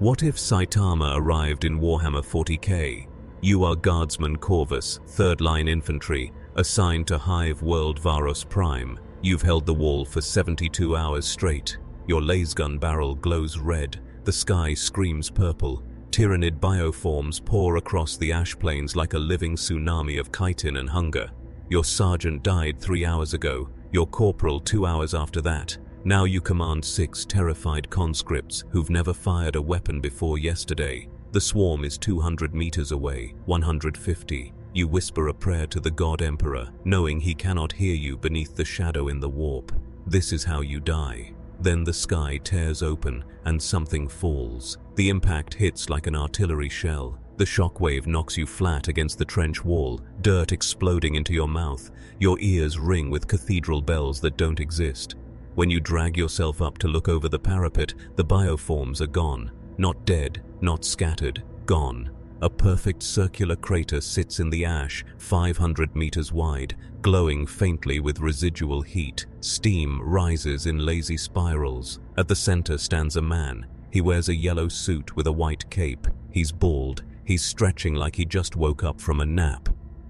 What if Saitama arrived in Warhammer 40k? You are Guardsman Corvus, 3rd Line Infantry, assigned to Hive World Varos Prime. You've held the wall for 72 hours straight. Your lasgun barrel glows red, the sky screams purple. Tyrannid bioforms pour across the ash plains like a living tsunami of chitin and hunger. Your sergeant died 3 hours ago, your corporal 2 hours after that. Now you command 6 terrified conscripts who've never fired a weapon before yesterday. The swarm is 200 meters away, 150. You whisper a prayer to the God Emperor, knowing he cannot hear you beneath the shadow in the warp. This is how you die. Then the sky tears open and something falls. The impact hits like an artillery shell. The shockwave knocks you flat against the trench wall, dirt exploding into your mouth. Your ears ring with cathedral bells that don't exist. When you drag yourself up to look over the parapet, the bioforms are gone. Not dead, not scattered, gone. A perfect circular crater sits in the ash, 500 meters wide, glowing faintly with residual heat. Steam rises in lazy spirals. At the center stands a man. He wears a yellow suit with a white cape. He's bald. He's stretching like he just woke up from a nap.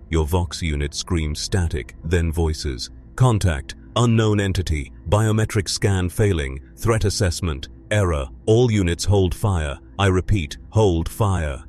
Your Vox unit screams static, then voices. Contact, unknown entity, biometric scan failing, threat assessment, error, all units hold fire. I repeat, hold fire.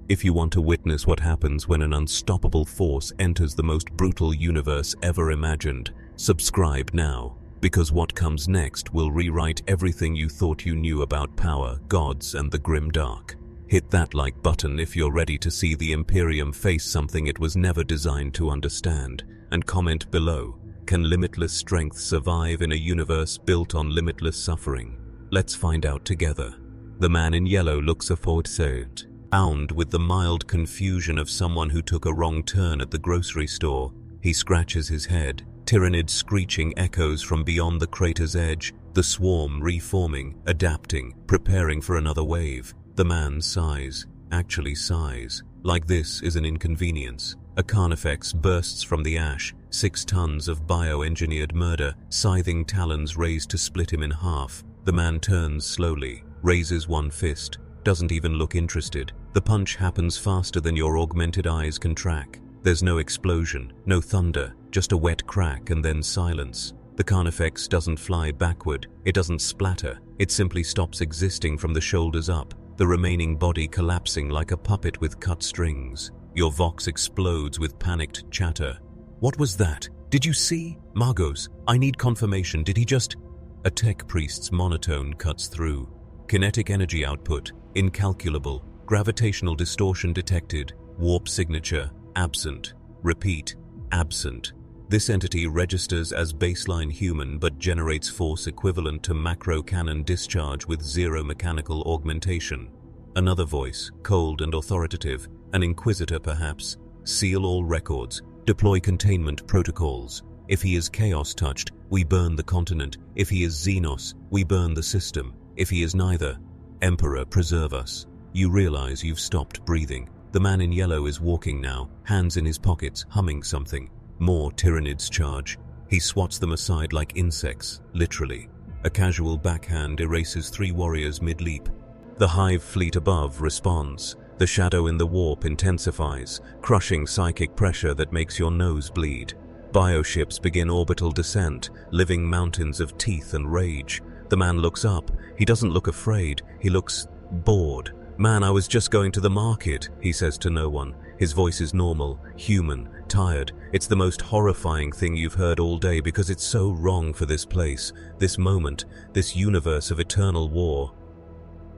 If you want to witness what happens when an unstoppable force enters the most brutal universe ever imagined, subscribe now, because what comes next will rewrite everything you thought you knew about power, gods, and the Grimdark. Hit that like button if you're ready to see the Imperium face something it was never designed to understand, and comment below. Can limitless strength survive in a universe built on limitless suffering? Let's find out together. The man in yellow looks aforesaid, bound with the mild confusion of someone who took a wrong turn at the grocery store. He scratches his head. Tyrannid screeching echoes from beyond the crater's edge, the swarm reforming, adapting, preparing for another wave. The man sighs, actually sighs, like this is an inconvenience. A carnifex bursts from the ash, 6 tons of bioengineered murder, scything talons raised to split him in half. The man turns slowly, raises one fist, doesn't even look interested. The punch happens faster than your augmented eyes can track. There's no explosion, no thunder, just a wet crack and then silence. The carnifex doesn't fly backward, it doesn't splatter, it simply stops existing from the shoulders up, the remaining body collapsing like a puppet with cut strings. Your Vox explodes with panicked chatter. What was that? Did you see? Margos, I need confirmation, did he just… A tech priest's monotone cuts through. Kinetic energy output, incalculable. Gravitational distortion detected. Warp signature, absent. Repeat, absent. This entity registers as baseline human but generates force equivalent to macro cannon discharge with 0 mechanical augmentation. Another voice, cold and authoritative, an inquisitor perhaps. Seal all records. Deploy containment protocols. If he is chaos touched, we burn the continent. If he is Xenos, we burn the system. If he is neither, Emperor, preserve us. You realize you've stopped breathing. The man in yellow is walking now, hands in his pockets, humming something. More Tyrannids charge. He swats them aside like insects, literally. A casual backhand erases 3 warriors mid-leap. The hive fleet above responds. The shadow in the warp intensifies, crushing psychic pressure that makes your nose bleed. Bioships begin orbital descent, living mountains of teeth and rage. The man looks up. He doesn't look afraid. He looks bored. Man, I was just going to the market, he says to no one. His voice is normal, human, tired. It's the most horrifying thing you've heard all day because it's so wrong for this place, this moment, this universe of eternal war.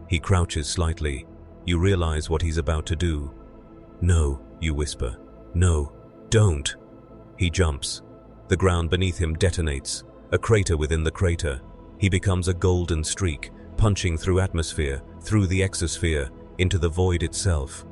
He crouches slightly. You realize what he's about to do. No, you whisper. No, don't. He jumps. The ground beneath him detonates. A crater within the crater. He becomes a golden streak, punching through atmosphere, through the exosphere, into the void itself.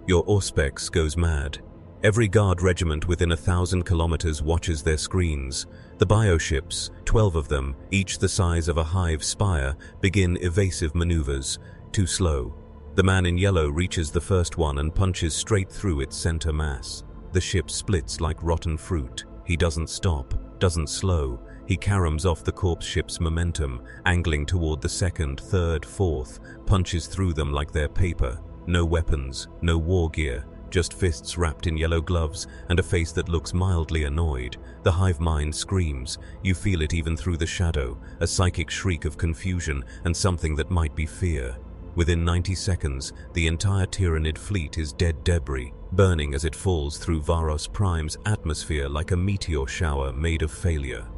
Your Auspex goes mad. Every guard regiment within 1,000 kilometers watches their screens. The bioships, 12 of them, each the size of a hive spire, begin evasive maneuvers. Too slow. The man in yellow reaches the first one and punches straight through its center mass. The ship splits like rotten fruit. He doesn't stop, doesn't slow. He caroms off the corpse ship's momentum, angling toward the second, third, fourth, punches through them like they're paper. No weapons, no war gear, just fists wrapped in yellow gloves and a face that looks mildly annoyed. The hive mind screams. You feel it even through the shadow, a psychic shriek of confusion and something that might be fear. Within 90 seconds, the entire Tyranid fleet is dead debris, burning as it falls through Varos Prime's atmosphere like a meteor shower made of failure.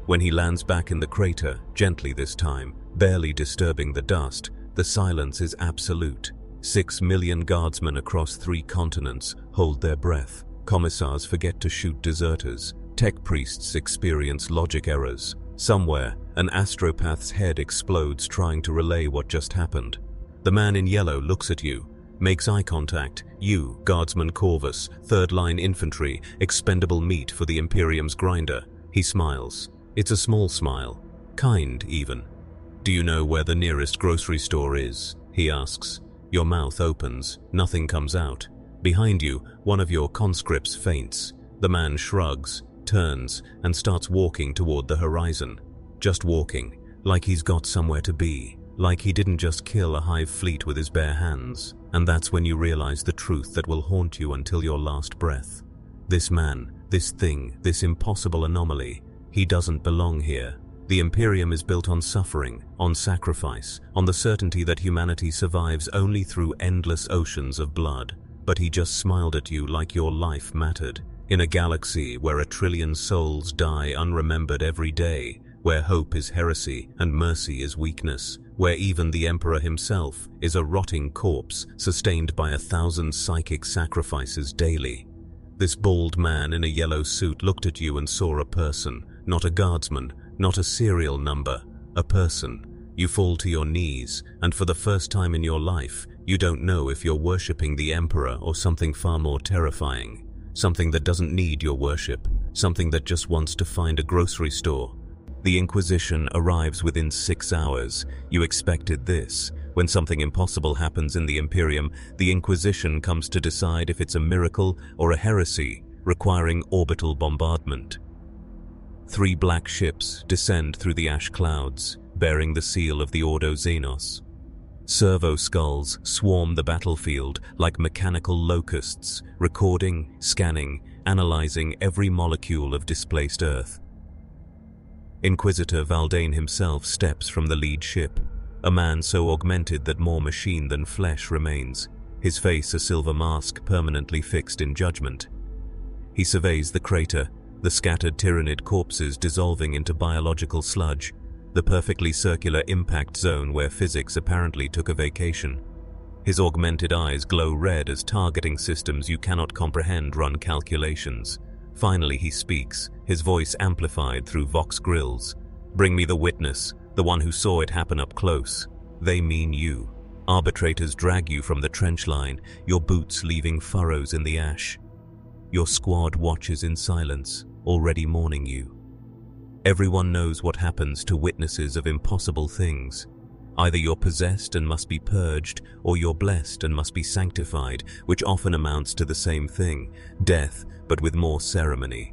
When he lands back in the crater, gently this time, barely disturbing the dust, the silence is absolute. 6 million guardsmen across 3 continents hold their breath. Commissars forget to shoot deserters. Tech priests experience logic errors. Somewhere, an astropath's head explodes trying to relay what just happened. The man in yellow looks at you, makes eye contact. You, Guardsman Corvus, third-line infantry, expendable meat for the Imperium's grinder. He smiles. It's a small smile. Kind, even. "Do you know where the nearest grocery store is?" he asks. Your mouth opens. Nothing comes out. Behind you, one of your conscripts faints. The man shrugs, turns, and starts walking toward the horizon. Just walking, like he's got somewhere to be, like he didn't just kill a hive fleet with his bare hands. And that's when you realize the truth that will haunt you until your last breath. This man, this thing, this impossible anomaly, he doesn't belong here. The Imperium is built on suffering, on sacrifice, on the certainty that humanity survives only through endless oceans of blood. But he just smiled at you like your life mattered. In a galaxy where 1 trillion souls die unremembered every day, where hope is heresy and mercy is weakness, where even the Emperor himself is a rotting corpse sustained by 1,000 psychic sacrifices daily. This bald man in a yellow suit looked at you and saw a person, not a guardsman, not a serial number, a person. You fall to your knees, and for the first time in your life, you don't know if you're worshipping the Emperor or something far more terrifying. Something that doesn't need your worship, something that just wants to find a grocery store. The Inquisition arrives within 6 hours. You expected this. When something impossible happens in the Imperium, the Inquisition comes to decide if it's a miracle or a heresy, requiring orbital bombardment. 3 black ships descend through the ash clouds, bearing the seal of the Ordo Xenos. Servo skulls swarm the battlefield like mechanical locusts, recording, scanning, analyzing every molecule of displaced Earth. Inquisitor Valdane himself steps from the lead ship, a man so augmented that more machine than flesh remains, his face a silver mask permanently fixed in judgment. He surveys the crater, the scattered Tyranid corpses dissolving into biological sludge, the perfectly circular impact zone where physics apparently took a vacation. His augmented eyes glow red as targeting systems you cannot comprehend run calculations. Finally he speaks, his voice amplified through Vox grills. "Bring me the witness, the one who saw it happen up close." They mean you. Arbitrators drag you from the trench line, your boots leaving furrows in the ash. Your squad watches in silence, already mourning you. Everyone knows what happens to witnesses of impossible things. Either you're possessed and must be purged, or you're blessed and must be sanctified, which often amounts to the same thing, death, but with more ceremony.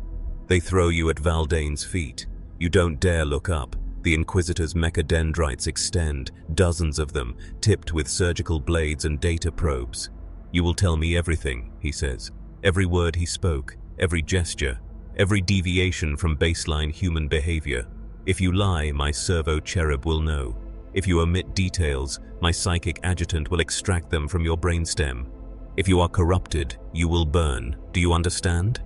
They throw you at Valdane's feet. You don't dare look up. The Inquisitor's mechadendrites extend, dozens of them, tipped with surgical blades and data probes. "You will tell me everything," he says. Every word he spoke, every gesture, every deviation from baseline human behavior. If you lie, my servo cherub will know. If you omit details, my psychic adjutant will extract them from your brainstem. If you are corrupted, you will burn. Do you understand?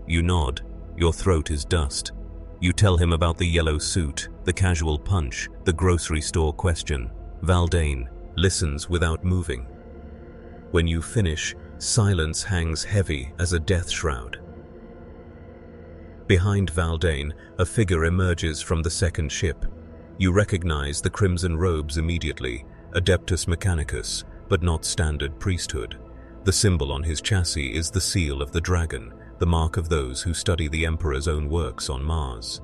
You nod. Your throat is dust. You tell him about the yellow suit, the casual punch, the grocery store question. Valdane listens without moving. When you finish, silence hangs heavy as a death shroud. Behind Valdane, a figure emerges from the second ship. You recognize the crimson robes immediately, Adeptus Mechanicus, but not standard priesthood. The symbol on his chassis is the seal of the dragon, the mark of those who study the Emperor's own works on Mars.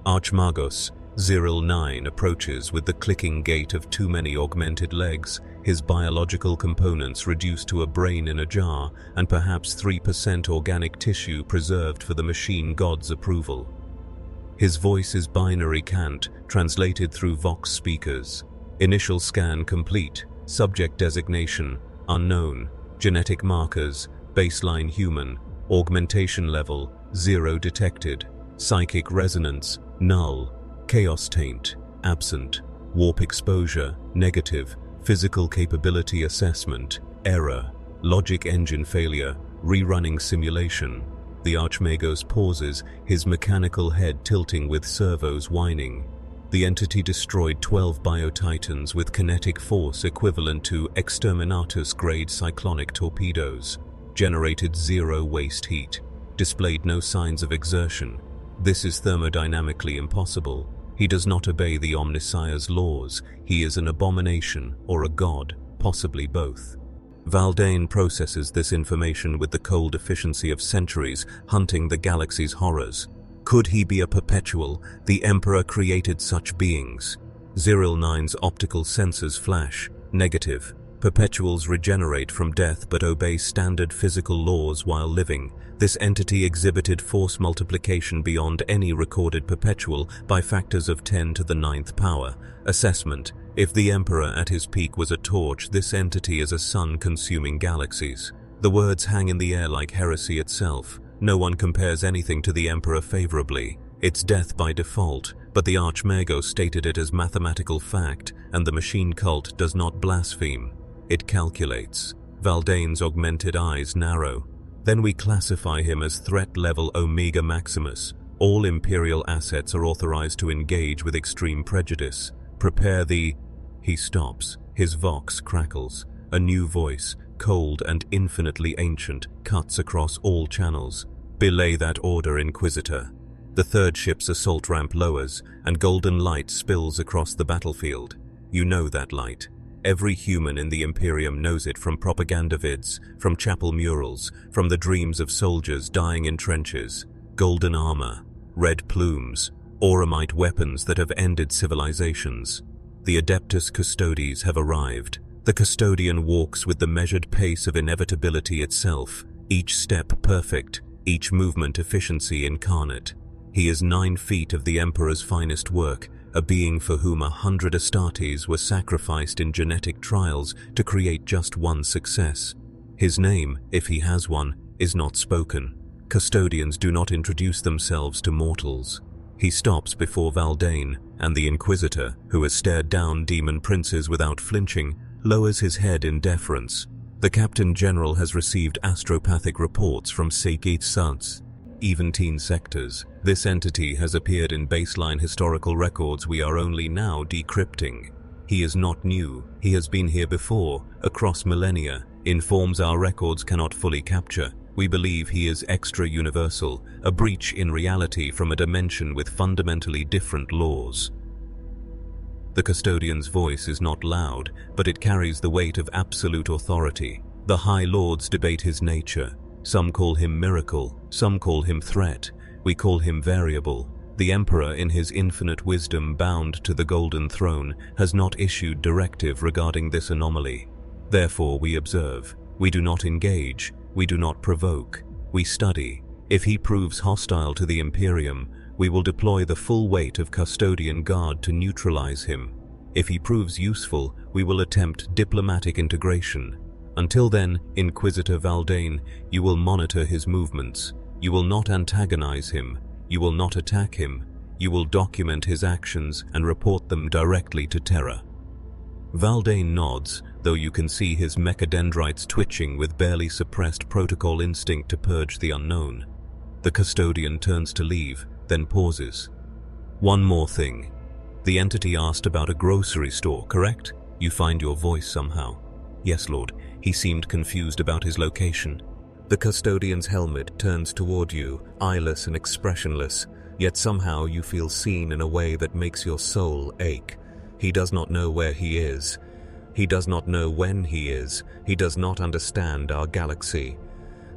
Archmagos, Zyril 9 approaches with the clicking gait of too many augmented legs, his biological components reduced to a brain in a jar and perhaps 3% organic tissue preserved for the machine god's approval. His voice is binary cant, translated through Vox speakers. Initial scan complete. Subject designation, unknown. Genetic markers, baseline human. Augmentation level, 0 detected. Psychic resonance, null. Chaos taint, absent. Warp exposure, negative. Physical capability assessment, error. Logic engine failure, rerunning simulation. The Archmagos pauses, his mechanical head tilting with servos whining. The entity destroyed 12 biotitans with kinetic force equivalent to Exterminatus-grade cyclonic torpedoes. Generated 0 waste heat. Displayed no signs of exertion. This is thermodynamically impossible. He does not obey the Omnissiah's laws. He is an abomination or a god, possibly both. Valdane processes this information with the cold efficiency of centuries hunting the galaxy's horrors. Could he be a perpetual? The Emperor created such beings. Zyril 9's optical sensors flash. Negative. Perpetuals regenerate from death but obey standard physical laws while living. This entity exhibited force multiplication beyond any recorded perpetual by factors of 10 to the 9th power. Assessment. If the Emperor at his peak was a torch, this entity is a sun-consuming galaxies. The words hang in the air like heresy itself. No one compares anything to the Emperor favorably. It's death by default, but the Archmago stated it as mathematical fact, and the machine cult does not blaspheme. It calculates. Valdane's augmented eyes narrow. Then we classify him as threat level Omega Maximus. All Imperial assets are authorized to engage with extreme prejudice. Prepare the... He stops. His vox crackles. A new voice, cold and infinitely ancient, cuts across all channels. Belay that order, Inquisitor. The third ship's assault ramp lowers, and golden light spills across the battlefield. You know that light. Every human in the Imperium knows it from propaganda vids, from chapel murals, from the dreams of soldiers dying in trenches. Golden armor, red plumes, auramite weapons that have ended civilizations. The Adeptus Custodes have arrived. The custodian walks with the measured pace of inevitability itself, each step perfect, each movement efficiency incarnate. He is 9 feet of the Emperor's finest work, a being for whom 100 Astartes were sacrificed in genetic trials to create just one success. His name, if he has one, is not spoken. Custodians do not introduce themselves to mortals. He stops before Valdane, and the Inquisitor, who has stared down demon princes without flinching, lowers his head in deference. The Captain General has received astropathic reports from Segit Suds. Eventine sectors. This entity has appeared in baseline historical records we are only now decrypting. He is not new. He has been here before, across millennia, in forms our records cannot fully capture. We believe he is extra-universal, a breach in reality from a dimension with fundamentally different laws. The custodian's voice is not loud, but it carries the weight of absolute authority. The High Lords debate his nature. Some call him miracle, some call him threat. We call him variable. The Emperor, in his infinite wisdom bound to the Golden Throne, has not issued directive regarding this anomaly. Therefore we observe. We do not engage. We do not provoke. We study. If he proves hostile to the Imperium, we will deploy the full weight of Custodian Guard to neutralize him. If he proves useful, we will attempt diplomatic integration. Until then, Inquisitor Valdane, you will monitor his movements. You will not antagonize him. You will not attack him. You will document his actions and report them directly to Terra. Valdane nods, though you can see his mechadendrites twitching with barely suppressed protocol instinct to purge the unknown. The custodian turns to leave, then pauses. One more thing. The entity asked about a grocery store, correct? You find your voice somehow. Yes, Lord. He seemed confused about his location. The custodian's helmet turns toward you, eyeless and expressionless, yet somehow you feel seen in a way that makes your soul ache. He does not know where he is. He does not know when he is. He does not understand our galaxy.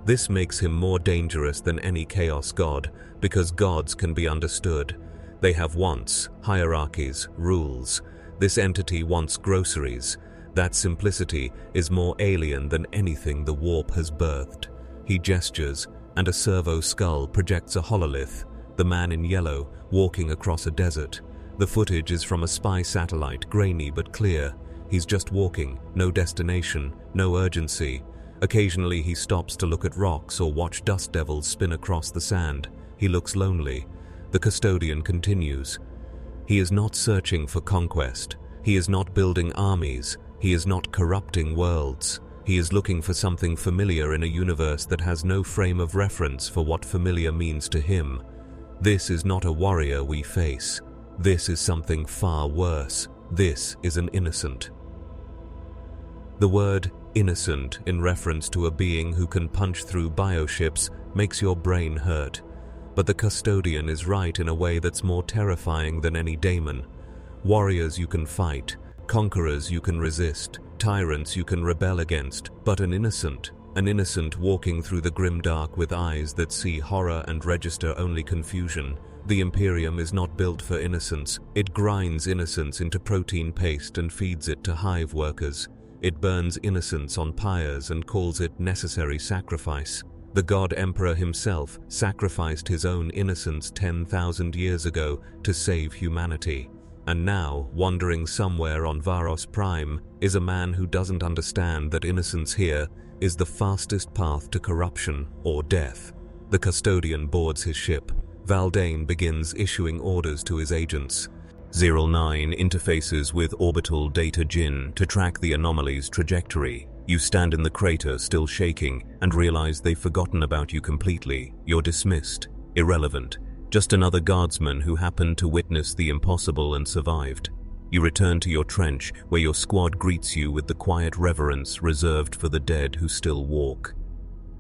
This makes him more dangerous than any chaos god, because gods can be understood. They have wants, hierarchies, rules. This entity wants groceries. That simplicity is more alien than anything the warp has birthed. He gestures, and a servo skull projects a hololith. the man in yellow, walking across a desert. The footage is from a spy satellite, grainy but clear. He's just walking, no destination, no urgency. Occasionally he stops to look at rocks or watch dust devils spin across the sand. He looks lonely. The custodian continues. He is not searching for conquest. He is not building armies. He is not corrupting worlds. He is looking for something familiar in a universe that has no frame of reference for what familiar means to him. This is not a warrior we face. This is something far worse. This is an innocent. The word innocent in reference to a being who can punch through bioships makes your brain hurt. But the custodian is right in a way that's more terrifying than any daemon. Warriors you can fight, conquerors you can resist, tyrants you can rebel against, but an innocent walking through the Grimdark with eyes that see horror and register only confusion. The Imperium is not built for innocence. It grinds innocence into protein paste and feeds it to hive workers. It burns innocence on pyres and calls it necessary sacrifice. The God Emperor himself sacrificed his own innocence 10,000 years ago to save humanity. And now, wandering somewhere on Varos Prime, is a man who doesn't understand that innocence here is the fastest path to corruption or death. The custodian boards his ship. Valdane begins issuing orders to his agents. 09 interfaces with orbital data Jin to track the anomaly's trajectory. You stand in the crater still shaking and realize they've forgotten about you completely. You're dismissed, irrelevant, just another guardsman who happened to witness the impossible and survived. You return to your trench where your squad greets you with the quiet reverence reserved for the dead who still walk.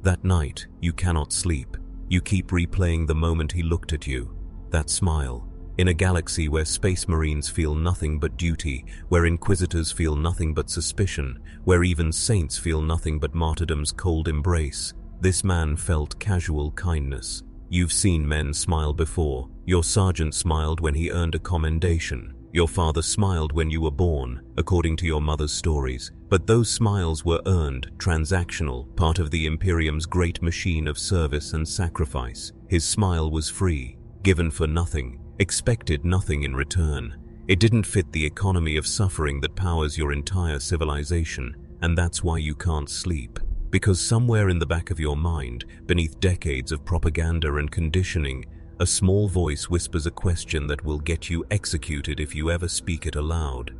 That night, you cannot sleep. You keep replaying the moment he looked at you, that smile. In a galaxy where space marines feel nothing but duty, where inquisitors feel nothing but suspicion, where even saints feel nothing but martyrdom's cold embrace, this man felt casual kindness. You've seen men smile before. Your sergeant smiled when he earned a commendation. Your father smiled when you were born, according to your mother's stories. But those smiles were earned, transactional, part of the Imperium's great machine of service and sacrifice. His smile was free, given for nothing, expected nothing in return. It didn't fit the economy of suffering that powers your entire civilization, and that's why you can't sleep. Because somewhere in the back of your mind, beneath decades of propaganda and conditioning, a small voice whispers a question that will get you executed if you ever speak it aloud.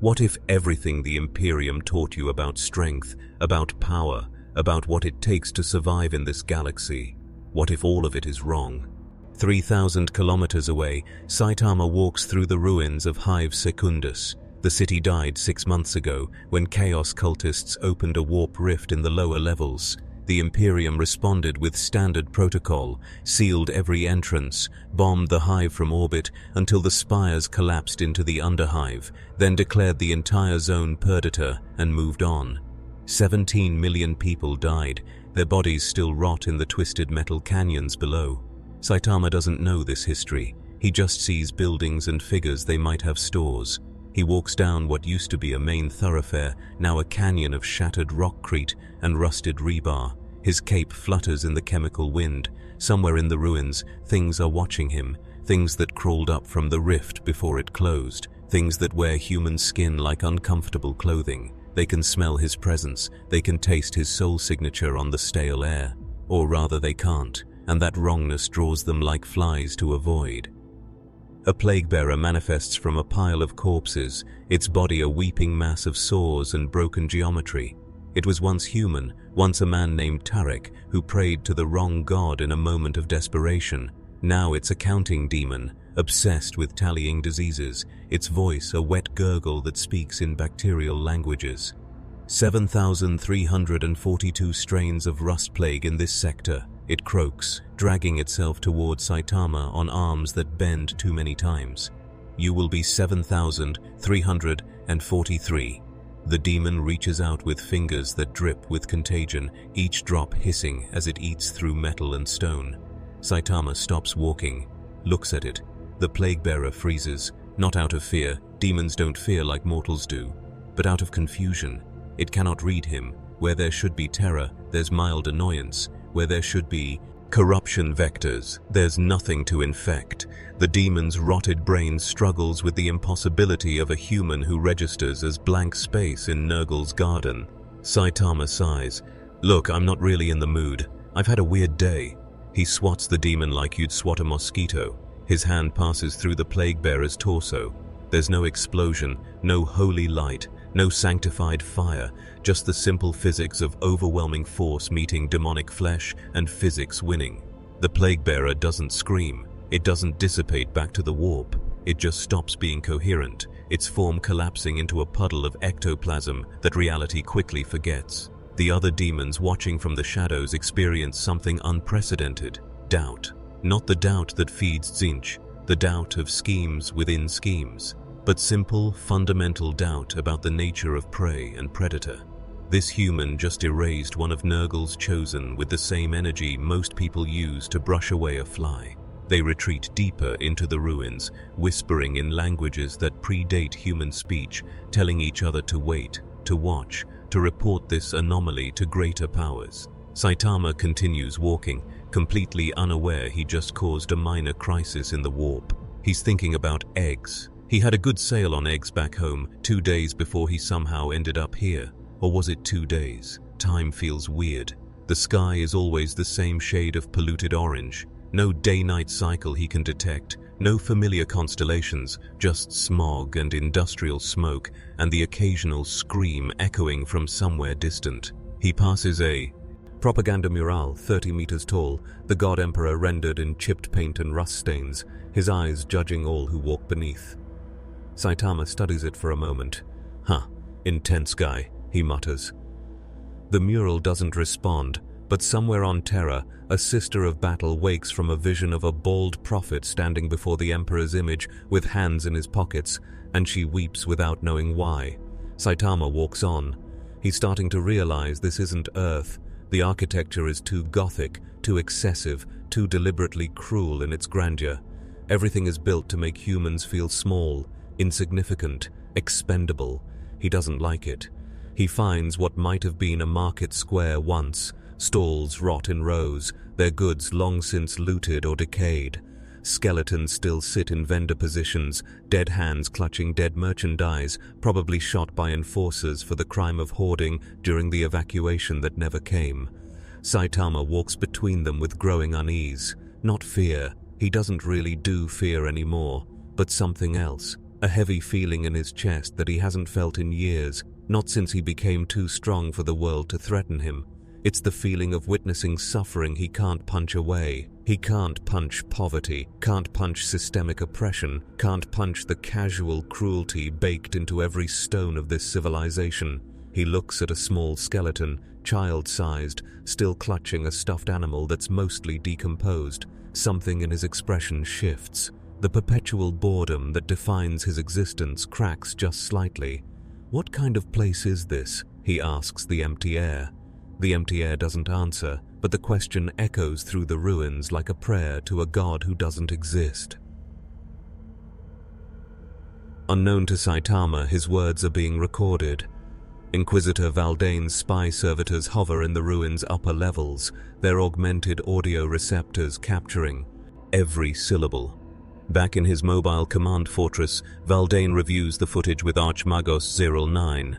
What if everything the Imperium taught you about strength, about power, about what it takes to survive in this galaxy? What if all of it is wrong? 3,000 kilometers away, Saitama walks through the ruins of Hive Secundus. The city died 6 months ago when Chaos cultists opened a warp rift in the lower levels. The Imperium responded with standard protocol, sealed every entrance, bombed the hive from orbit until the spires collapsed into the underhive, then declared the entire zone perdita and moved on. 17 million people died, their bodies still rot in the twisted metal canyons below. Saitama doesn't know this history. He just sees buildings and figures they might have stores. He walks down what used to be a main thoroughfare, now a canyon of shattered rockcrete and rusted rebar. His cape flutters in the chemical wind. Somewhere in the ruins, things are watching him, things that crawled up from the rift before it closed, things that wear human skin like uncomfortable clothing. They can smell his presence, they can taste his soul signature on the stale air. Or rather they can't, and that wrongness draws them like flies to avoid. A plague-bearer manifests from a pile of corpses, its body a weeping mass of sores and broken geometry. It was once human, once a man named Tarek, who prayed to the wrong god in a moment of desperation. Now it's a counting demon, obsessed with tallying diseases, its voice a wet gurgle that speaks in bacterial languages. 7,342 strains of rust plague in this sector. It croaks, dragging itself towards Saitama on arms that bend too many times. You will be 7,343. The demon reaches out with fingers that drip with contagion, each drop hissing as it eats through metal and stone. Saitama stops walking, looks at it. The plague-bearer freezes, not out of fear. Demons don't fear like mortals do, but out of confusion. It cannot read him. Where there should be terror, there's mild annoyance. Where there should be Corruption vectors. There's nothing to infect. The demon's rotted brain struggles with the impossibility of a human who registers as blank space in Nurgle's garden. Saitama sighs. Look, I'm not really in the mood. I've had a weird day. He swats the demon like you'd swat a mosquito. His hand passes through the plague bearer's torso. There's no explosion, no holy light, no sanctified fire, just the simple physics of overwhelming force meeting demonic flesh and physics winning. The plague bearer doesn't scream. It doesn't dissipate back to the warp. It just stops being coherent, its form collapsing into a puddle of ectoplasm that reality quickly forgets. The other demons watching from the shadows experience something unprecedented: doubt. Not the doubt that feeds Tzeentch, the doubt of schemes within schemes, but simple, fundamental doubt about the nature of prey and predator. This human just erased one of Nurgle's chosen with the same energy most people use to brush away a fly. They retreat deeper into the ruins, whispering in languages that predate human speech, telling each other to wait, to watch, to report this anomaly to greater powers. Saitama continues walking, completely unaware he just caused a minor crisis in the warp. He's thinking about eggs. He had a good sale on eggs back home 2 days before he somehow ended up here. Or was it 2 days? Time feels weird. The sky is always the same shade of polluted orange. No day-night cycle he can detect, no familiar constellations, just smog and industrial smoke and the occasional scream echoing from somewhere distant. He passes a propaganda mural 30 meters tall, the God Emperor rendered in chipped paint and rust stains, his eyes judging all who walk beneath. Saitama studies it for a moment. Intense guy, he mutters. The mural doesn't respond, but somewhere on Terra, a sister of battle wakes from a vision of a bald prophet standing before the Emperor's image with hands in his pockets, and she weeps without knowing why. Saitama walks on. He's starting to realize this isn't Earth. The architecture is too gothic, too excessive, too deliberately cruel in its grandeur. Everything is built to make humans feel small, insignificant, expendable. He doesn't like it. He finds what might have been a market square once. Stalls rot in rows, their goods long since looted or decayed. Skeletons still sit in vendor positions, dead hands clutching dead merchandise, probably shot by enforcers for the crime of hoarding during the evacuation that never came. Saitama walks between them with growing unease. Not fear, he doesn't really do fear anymore, but something else. A heavy feeling in his chest that he hasn't felt in years, not since he became too strong for the world to threaten him. It's the feeling of witnessing suffering he can't punch away. He can't punch poverty, can't punch systemic oppression, can't punch the casual cruelty baked into every stone of this civilization. He looks at a small skeleton, child-sized, still clutching a stuffed animal that's mostly decomposed. Something in his expression shifts. The perpetual boredom that defines his existence cracks just slightly. What kind of place is this? He asks the empty air. The empty air doesn't answer, but the question echoes through the ruins like a prayer to a god who doesn't exist. Unknown to Saitama, his words are being recorded. Inquisitor Valdane's spy servitors hover in the ruins' upper levels, their augmented audio receptors capturing every syllable. Back in his mobile command fortress, Valdane reviews the footage with Archmagos 09.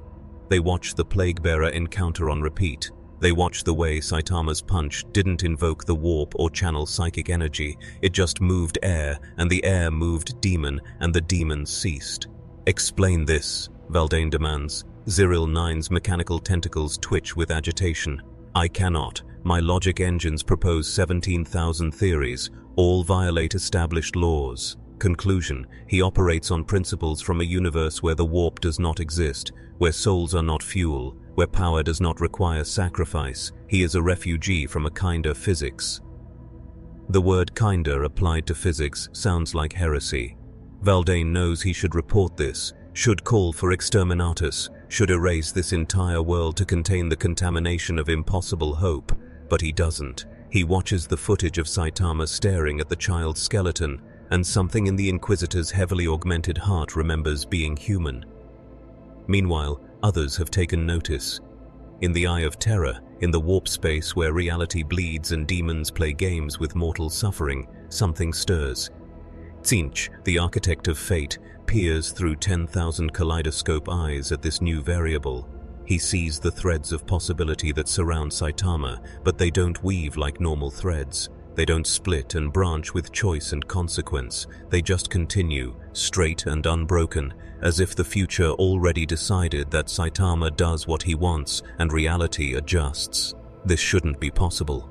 They watch the Plague-Bearer encounter on repeat. They watch the way Saitama's punch didn't invoke the warp or channel psychic energy, it just moved air, and the air moved demon, and the demon ceased. Explain this, Valdane demands. 09's mechanical tentacles twitch with agitation. I cannot. My logic engines propose 17,000 theories, all violate established laws. Conclusion: he operates on principles from a universe where the warp does not exist, where souls are not fuel, where power does not require sacrifice. He is a refugee from a kinder physics. The word kinder applied to physics sounds like heresy. Valdane knows he should report this, should call for exterminatus, should erase this entire world to contain the contamination of impossible hope, but he doesn't. He watches the footage of Saitama staring at the child's skeleton, and something in the Inquisitor's heavily augmented heart remembers being human. Meanwhile, others have taken notice. In the Eye of Terror, In the warp space where reality bleeds and demons play games with mortal suffering, something stirs. Tzeentch, the architect of fate, peers through 10,000 kaleidoscope eyes at this new variable. He sees the threads of possibility that surround Saitama, but they don't weave like normal threads. They don't split and branch with choice and consequence. They just continue, straight and unbroken, as if the future already decided that Saitama does what he wants and reality adjusts. This shouldn't be possible.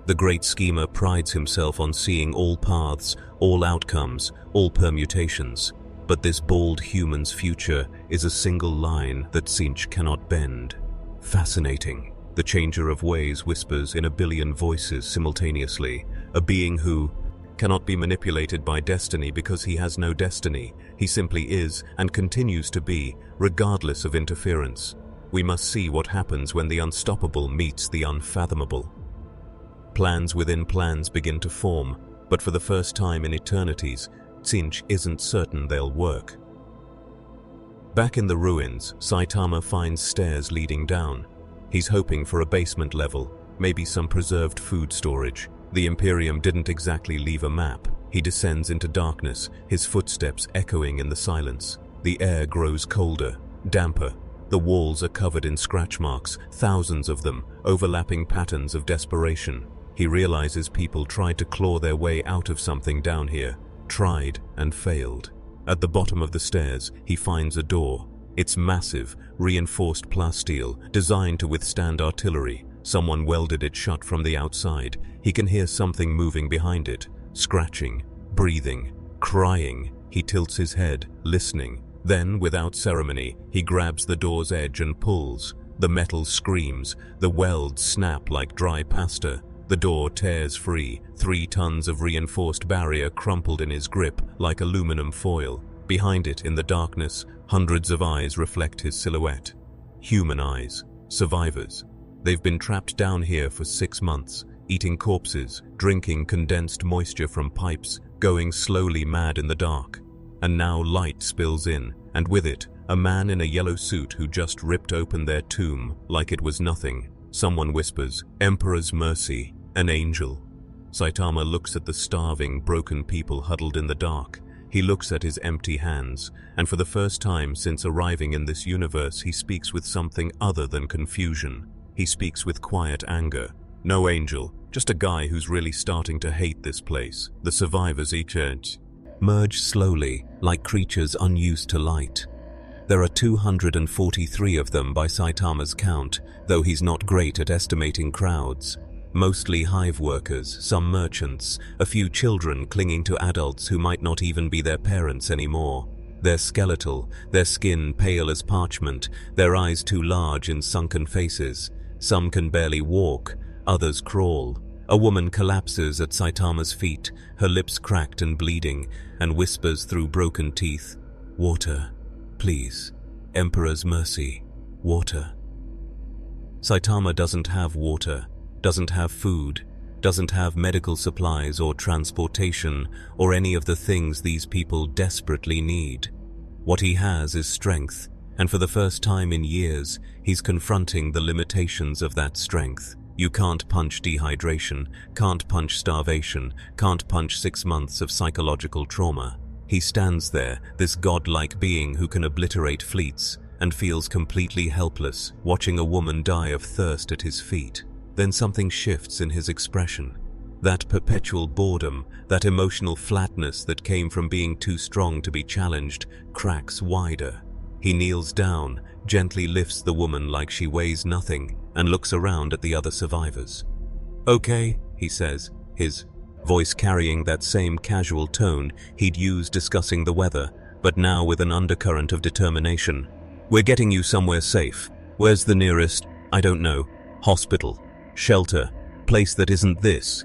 The great schemer prides himself on seeing all paths, all outcomes, all permutations. But this bald human's future is a single line that Tzeentch cannot bend. Fascinating. The changer of ways whispers in a billion voices simultaneously, a being who cannot be manipulated by destiny because he has no destiny. He simply is and continues to be, regardless of interference. We must see what happens when the unstoppable meets the unfathomable. Plans within plans begin to form, but for the first time in eternities, Tzeentch isn't certain they'll work. Back in the ruins, Saitama finds stairs leading down. He's hoping for a basement level, maybe some preserved food storage. The Imperium didn't exactly leave a map. He descends into darkness, his footsteps echoing in the silence. The air grows colder, damper. The walls are covered in scratch marks, thousands of them, overlapping patterns of desperation. He realizes people tried to claw their way out of something down here, tried and failed. At the bottom of the stairs, he finds a door. It's massive, reinforced plasteel, designed to withstand artillery. Someone welded it shut from the outside. He can hear something moving behind it, scratching, breathing, crying. He tilts his head, listening. Then, without ceremony, he grabs the door's edge and pulls. The metal screams, the welds snap like dry pasta. The door tears free, 3 tons of reinforced barrier crumpled in his grip like aluminum foil. Behind it, in the darkness, hundreds of eyes reflect his silhouette. Human eyes, survivors. They've been trapped down here for 6 months, eating corpses, drinking condensed moisture from pipes, going slowly mad in the dark. And now light spills in, and with it, a man in a yellow suit who just ripped open their tomb like it was nothing. Someone whispers, "Emperor's mercy, an angel." Saitama looks at the starving, broken people huddled in the dark. He looks at his empty hands, and for the first time since arriving in this universe, he speaks with something other than confusion. He speaks with quiet anger. No angel, just a guy who's really starting to hate this place. The survivors each merge slowly, like creatures unused to light. There are 243 of them by Saitama's count, though he's not great at estimating crowds. Mostly hive workers, some merchants, a few children clinging to adults who might not even be their parents anymore. They're skeletal, their skin pale as parchment, their eyes too large in sunken faces. Some can barely walk, others crawl. A woman collapses at Saitama's feet, her lips cracked and bleeding, and whispers through broken teeth, "Water, please. Emperor's mercy. Water." Saitama doesn't have water, doesn't have food, doesn't have medical supplies or transportation or any of the things these people desperately need. What he has is strength, and for the first time in years, he's confronting the limitations of that strength. You can't punch dehydration, can't punch starvation, can't punch 6 months of psychological trauma. He stands there, this godlike being who can obliterate fleets, and feels completely helpless, watching a woman die of thirst at his feet. Then something shifts in his expression. That perpetual boredom, that emotional flatness that came from being too strong to be challenged, cracks wider. He kneels down, gently lifts the woman like she weighs nothing, and looks around at the other survivors. "Okay," he says, his voice carrying that same casual tone he'd used discussing the weather, but now with an undercurrent of determination. "We're getting you somewhere safe. Where's the nearest, I don't know, hospital, shelter, place that isn't this?"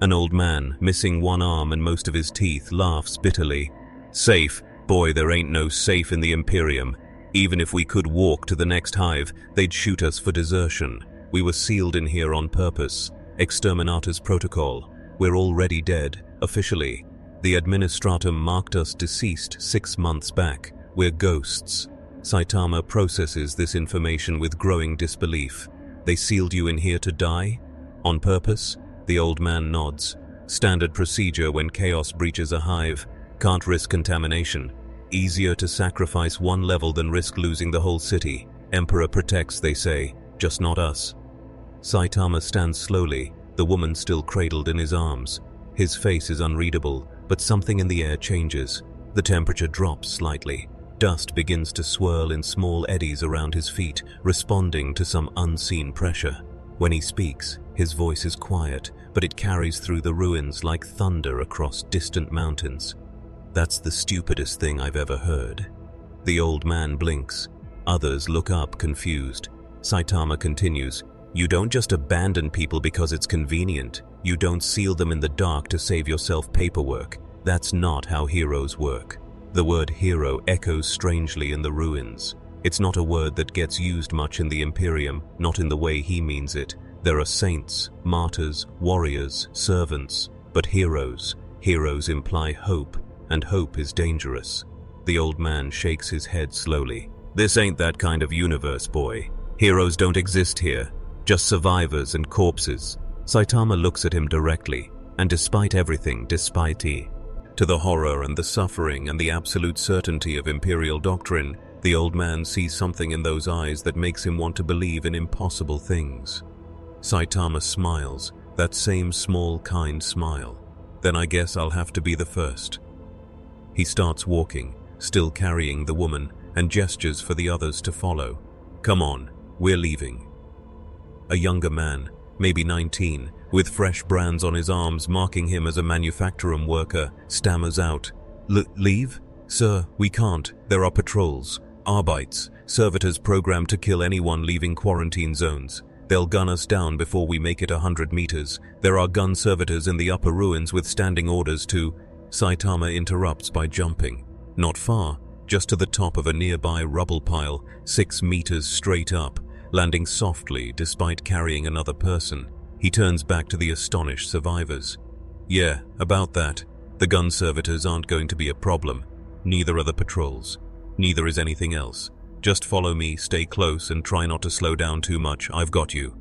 An old man, missing one arm and most of his teeth, laughs bitterly. "Safe? Boy, there ain't no safe in the Imperium. Even if we could walk to the next hive, they'd shoot us for desertion. We were sealed in here on purpose. Exterminator's protocol. We're already dead, officially. The administratum marked us deceased 6 months back. We're ghosts." Saitama processes this information with growing disbelief. They sealed you in here to die? On purpose? The old man nods. Standard procedure when chaos breaches a hive. Can't risk contamination. Easier to sacrifice one level than risk losing the whole city. Emperor protects, they say, just not us. Saitama stands slowly, the woman still cradled in his arms. His face is unreadable, but something in the air changes. The temperature drops slightly. Dust begins to swirl in small eddies around his feet, responding to some unseen pressure. When he speaks, his voice is quiet, but it carries through the ruins like thunder across distant mountains. That's the stupidest thing I've ever heard. The old man blinks. Others look up, confused. Saitama continues, "You don't just abandon people because it's convenient. You don't seal them in the dark to save yourself paperwork. That's not how heroes work." The word hero echoes strangely in the ruins. It's not a word that gets used much in the Imperium, not in the way he means it. There are saints, martyrs, warriors, servants, but heroes. Heroes imply hope, and hope is dangerous. The old man shakes his head slowly. "This ain't that kind of universe, boy. Heroes don't exist here, just survivors and corpses." Saitama looks at him directly, and despite everything, to the horror and the suffering and the absolute certainty of Imperial doctrine, the old man sees something in those eyes that makes him want to believe in impossible things. Saitama smiles, that same small, kind smile. "Then I guess I'll have to be the first." He starts walking, still carrying the woman, and gestures for the others to follow. "Come on, we're leaving." A younger man, maybe 19, with fresh brands on his arms marking him as a manufacturing worker, stammers out, "Leave? Sir, we can't. There are patrols. Arbeits, servitors programmed to kill anyone leaving quarantine zones. They'll gun us down before we make it 100 meters. There are gun servitors in the upper ruins with standing orders to..." Saitama interrupts by jumping. Not far, just to the top of a nearby rubble pile, 6 meters straight up, landing softly despite carrying another person. He turns back to the astonished survivors. "Yeah, about that. The gun servitors aren't going to be a problem. Neither are the patrols. Neither is anything else. Just follow me, stay close, and try not to slow down too much. I've got you."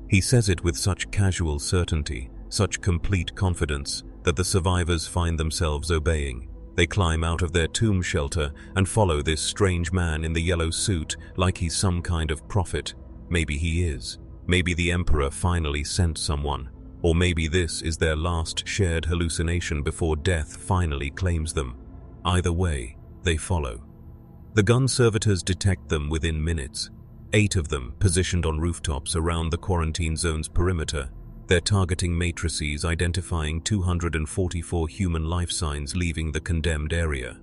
He says it with such casual certainty, such complete confidence, that the survivors find themselves obeying. They climb out of their tomb shelter and follow this strange man in the yellow suit like he's some kind of prophet. Maybe he is. Maybe the Emperor finally sent someone. Or maybe this is their last shared hallucination before death finally claims them. Either way, they follow. The gun servitors detect them within minutes. 8 of them positioned on rooftops around the quarantine zone's perimeter. Their targeting matrices identifying 244 human life signs leaving the condemned area.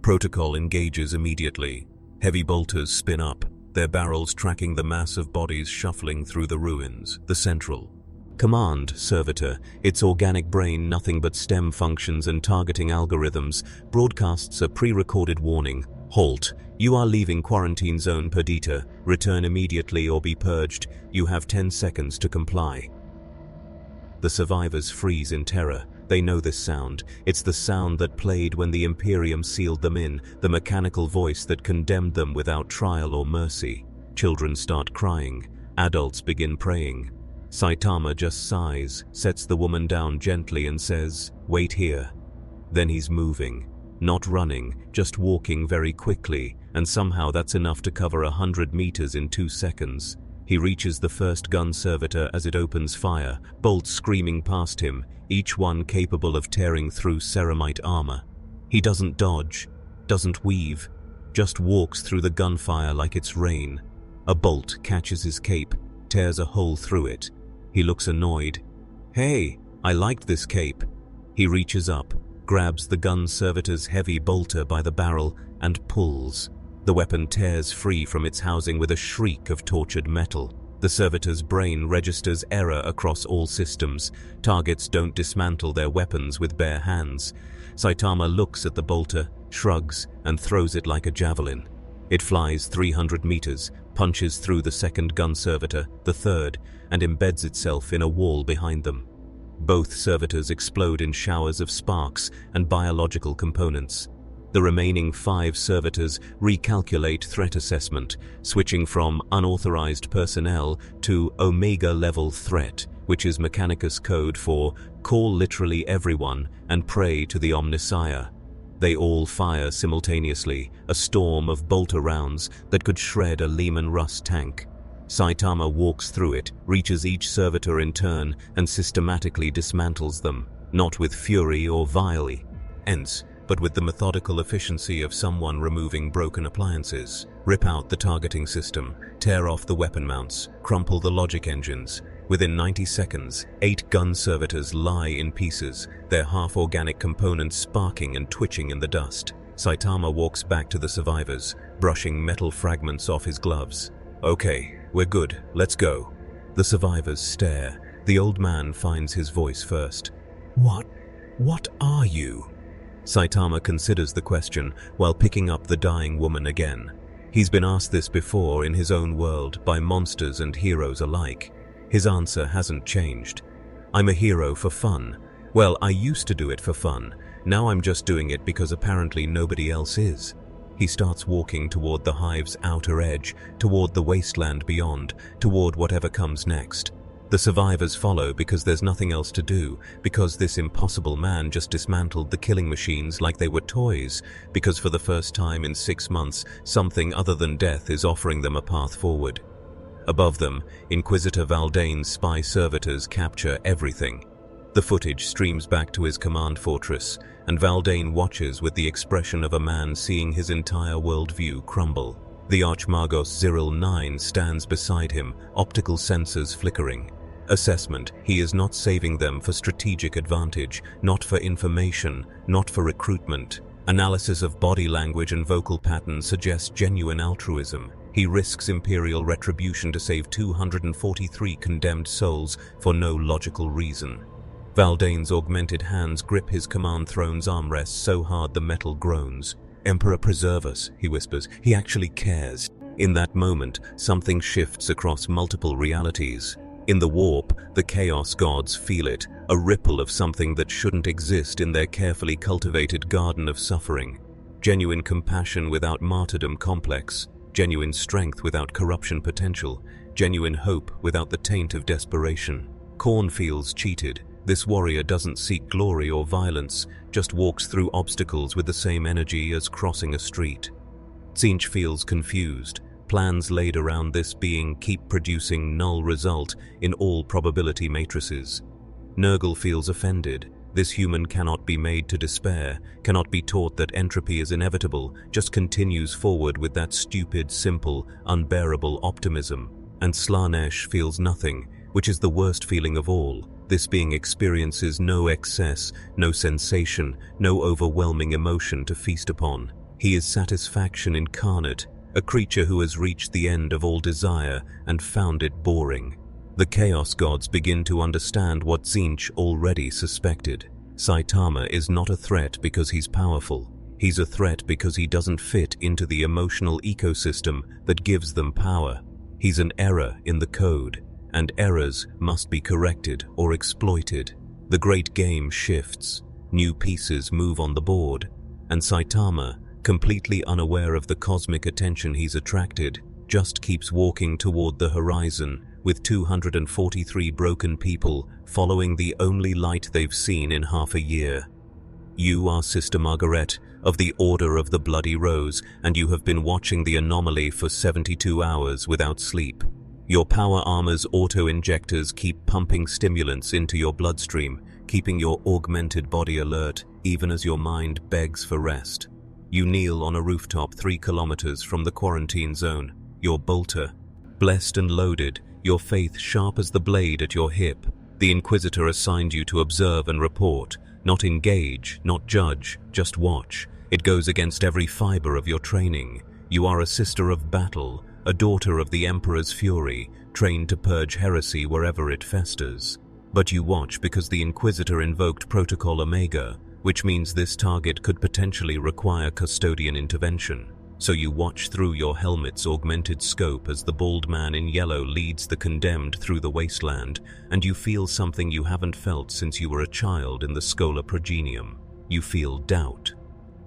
Protocol engages immediately. Heavy bolters spin up, their barrels tracking the mass of bodies shuffling through the ruins, the central. "Command, servitor. Its organic brain, nothing but stem functions and targeting algorithms, broadcasts a pre-recorded warning. Halt. You are leaving quarantine zone Perdita. Return immediately or be purged. You have 10 seconds to comply." The survivors freeze in terror. They know this sound. It's the sound that played when the Imperium sealed them in, the mechanical voice that condemned them without trial or mercy. Children start crying. Adults begin praying. Saitama just sighs, sets the woman down gently and says, "Wait here." Then he's moving. Not running, just walking very quickly, and somehow that's enough to cover 100 meters in 2 seconds. He reaches the first gun servitor as it opens fire, bolts screaming past him, each one capable of tearing through ceramite armor. He doesn't dodge, doesn't weave, just walks through the gunfire like it's rain. A bolt catches his cape, tears a hole through it. He looks annoyed. "Hey, I liked this cape." He reaches up, grabs the gun servitor's heavy bolter by the barrel, and pulls. The weapon tears free from its housing with a shriek of tortured metal. The servitor's brain registers error across all systems. Targets don't dismantle their weapons with bare hands. Saitama looks at the bolter, shrugs, and throws it like a javelin. It flies 300 meters, punches through the second gun servitor, the third, and embeds itself in a wall behind them. Both servitors explode in showers of sparks and biological components. The remaining 5 servitors recalculate threat assessment, switching from unauthorized personnel to Omega-level threat, which is Mechanicus code for call literally everyone and pray to the Omnissiah. They all fire simultaneously, a storm of bolter rounds that could shred a Lehman Russ tank. Saitama walks through it, reaches each servitor in turn, and systematically dismantles them, not with fury or violence, but with the methodical efficiency of someone removing broken appliances. Rip out the targeting system, tear off the weapon mounts, crumple the logic engines. Within 90 seconds, 8 gun servitors lie in pieces, their half-organic components sparking and twitching in the dust. Saitama walks back to the survivors, brushing metal fragments off his gloves. "Okay, we're good, let's go." The survivors stare. The old man finds his voice first. What are you?" Saitama considers the question while picking up the dying woman again. He's been asked this before in his own world by monsters and heroes alike. His answer hasn't changed. "I'm a hero for fun. Well, I used to do it for fun. Now I'm just doing it because apparently nobody else is." He starts walking toward the hive's outer edge, toward the wasteland beyond, toward whatever comes next. The survivors follow because there's nothing else to do, because this impossible man just dismantled the killing machines like they were toys, because for the first time in 6 months, something other than death is offering them a path forward. Above them, Inquisitor Valdane's spy servitors capture everything. The footage streams back to his command fortress, and Valdane watches with the expression of a man seeing his entire worldview crumble. The Archmagos Zyril 9 stands beside him, optical sensors flickering. Assessment: he is not saving them for strategic advantage, not for information, not for recruitment. Analysis of body language and vocal patterns suggests genuine altruism. He risks Imperial retribution to save 243 condemned souls for no logical reason. Valdane's augmented hands grip his command throne's armrest so hard the metal groans. "Emperor, preserve us," he whispers. "He actually cares." In that moment, something shifts across multiple realities. In the warp, the Chaos Gods feel it, a ripple of something that shouldn't exist in their carefully cultivated garden of suffering. Genuine compassion without martyrdom complex, genuine strength without corruption potential, genuine hope without the taint of desperation. Khorne feels cheated. This warrior doesn't seek glory or violence, just walks through obstacles with the same energy as crossing a street. Tzeentch feels confused. Plans laid around this being keep producing null result in all probability matrices. Nurgle feels offended. This human cannot be made to despair, cannot be taught that entropy is inevitable, just continues forward with that stupid, simple, unbearable optimism. And Slaanesh feels nothing, which is the worst feeling of all. This being experiences no excess, no sensation, no overwhelming emotion to feast upon. He is satisfaction incarnate, a creature who has reached the end of all desire and found it boring. The Chaos Gods begin to understand what Tzeentch already suspected. Saitama is not a threat because he's powerful. He's a threat because he doesn't fit into the emotional ecosystem that gives them power. He's an error in the code, and errors must be corrected or exploited. The great game shifts. New pieces move on the board, and Saitama, completely unaware of the cosmic attention he's attracted, just keeps walking toward the horizon with 243 broken people following the only light they've seen in half a year. You are Sister Margaret of the Order of the Bloody Rose, and you have been watching the anomaly for 72 hours without sleep. Your power armor's auto-injectors keep pumping stimulants into your bloodstream, keeping your augmented body alert even as your mind begs for rest. You kneel on a rooftop 3 kilometers from the quarantine zone, your bolter, blessed and loaded, your faith sharp as the blade at your hip. The Inquisitor assigned you to observe and report, not engage, not judge, just watch. It goes against every fiber of your training. You are a sister of battle, a daughter of the Emperor's fury, trained to purge heresy wherever it festers. But you watch because the Inquisitor invoked Protocol Omega, which means this target could potentially require custodian intervention. So you watch through your helmet's augmented scope as the bald man in yellow leads the condemned through the wasteland, and you feel something you haven't felt since you were a child in the Schola Progenium. You feel doubt.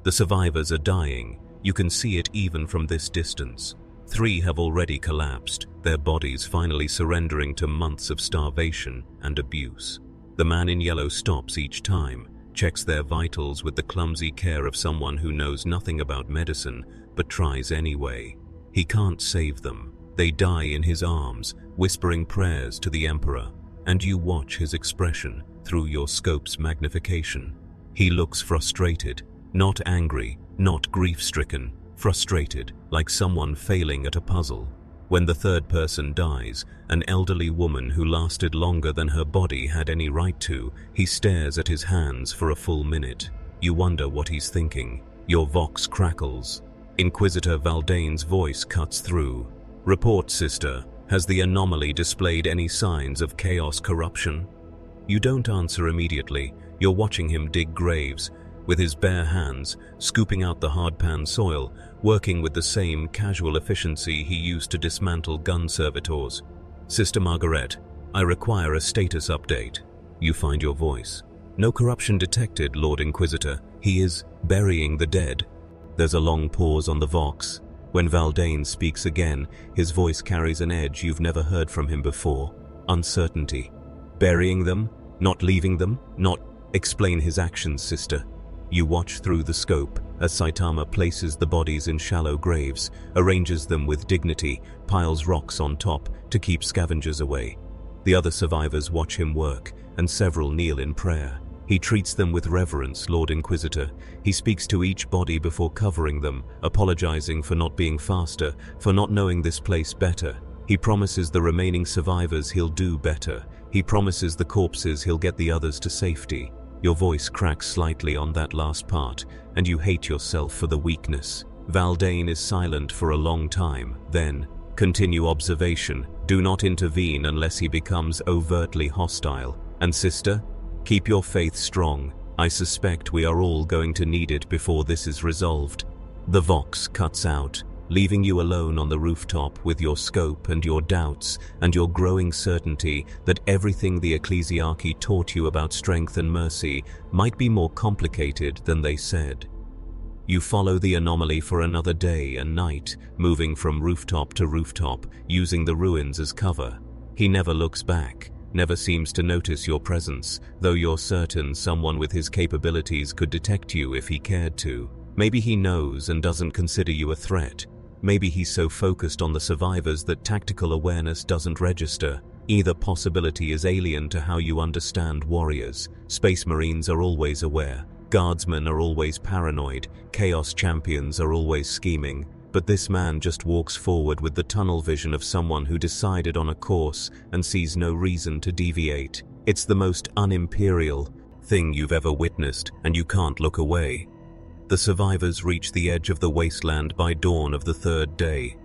The survivors are dying. You can see it even from this distance. 3 have already collapsed, their bodies finally surrendering to months of starvation and abuse. The man in yellow stops each time, checks their vitals with the clumsy care of someone who knows nothing about medicine, but tries anyway. He can't save them. They die in his arms, whispering prayers to the Emperor, and you watch his expression through your scope's magnification. He looks frustrated, not angry, not grief-stricken, frustrated, like someone failing at a puzzle. When the third person dies, an elderly woman who lasted longer than her body had any right to, he stares at his hands for a full minute. You wonder what he's thinking. Your vox crackles. Inquisitor Valdane's voice cuts through. "Report, sister. Has the anomaly displayed any signs of chaos corruption?" You don't answer immediately. You're watching him dig graves, with his bare hands, scooping out the hard-pan soil, working with the same casual efficiency he used to dismantle gun servitors. "Sister Margaret, I require a status update." You find your voice. "No corruption detected, Lord Inquisitor. He is burying the dead." There's a long pause on the Vox. When Valdane speaks again, his voice carries an edge you've never heard from him before. Uncertainty. Burying them? Not leaving them? Not... Explain his actions, sister. You watch through the scope as Saitama places the bodies in shallow graves, arranges them with dignity, piles rocks on top to keep scavengers away. The other survivors watch him work, and several kneel in prayer. He treats them with reverence, Lord Inquisitor. He speaks to each body before covering them, apologizing for not being faster, for not knowing this place better. He promises the remaining survivors he'll do better. He promises the corpses he'll get the others to safety. Your voice cracks slightly on that last part, and you hate yourself for the weakness. Valdane is silent for a long time, then, "Continue observation. Do not intervene unless he becomes overtly hostile. And sister, keep your faith strong. I suspect we are all going to need it before this is resolved." The Vox cuts out, leaving you alone on the rooftop with your scope and your doubts and your growing certainty that everything the Ecclesiarchy taught you about strength and mercy might be more complicated than they said. You follow the anomaly for another day and night, moving from rooftop to rooftop, using the ruins as cover. He never looks back, never seems to notice your presence, though you're certain someone with his capabilities could detect you if he cared to. Maybe he knows and doesn't consider you a threat. Maybe he's so focused on the survivors that tactical awareness doesn't register. Either possibility is alien to how you understand warriors. Space Marines are always aware. Guardsmen are always paranoid. Chaos champions are always scheming. But this man just walks forward with the tunnel vision of someone who decided on a course and sees no reason to deviate. It's the most un-imperial thing you've ever witnessed, and you can't look away. The survivors reach the edge of the wasteland by dawn of the third day.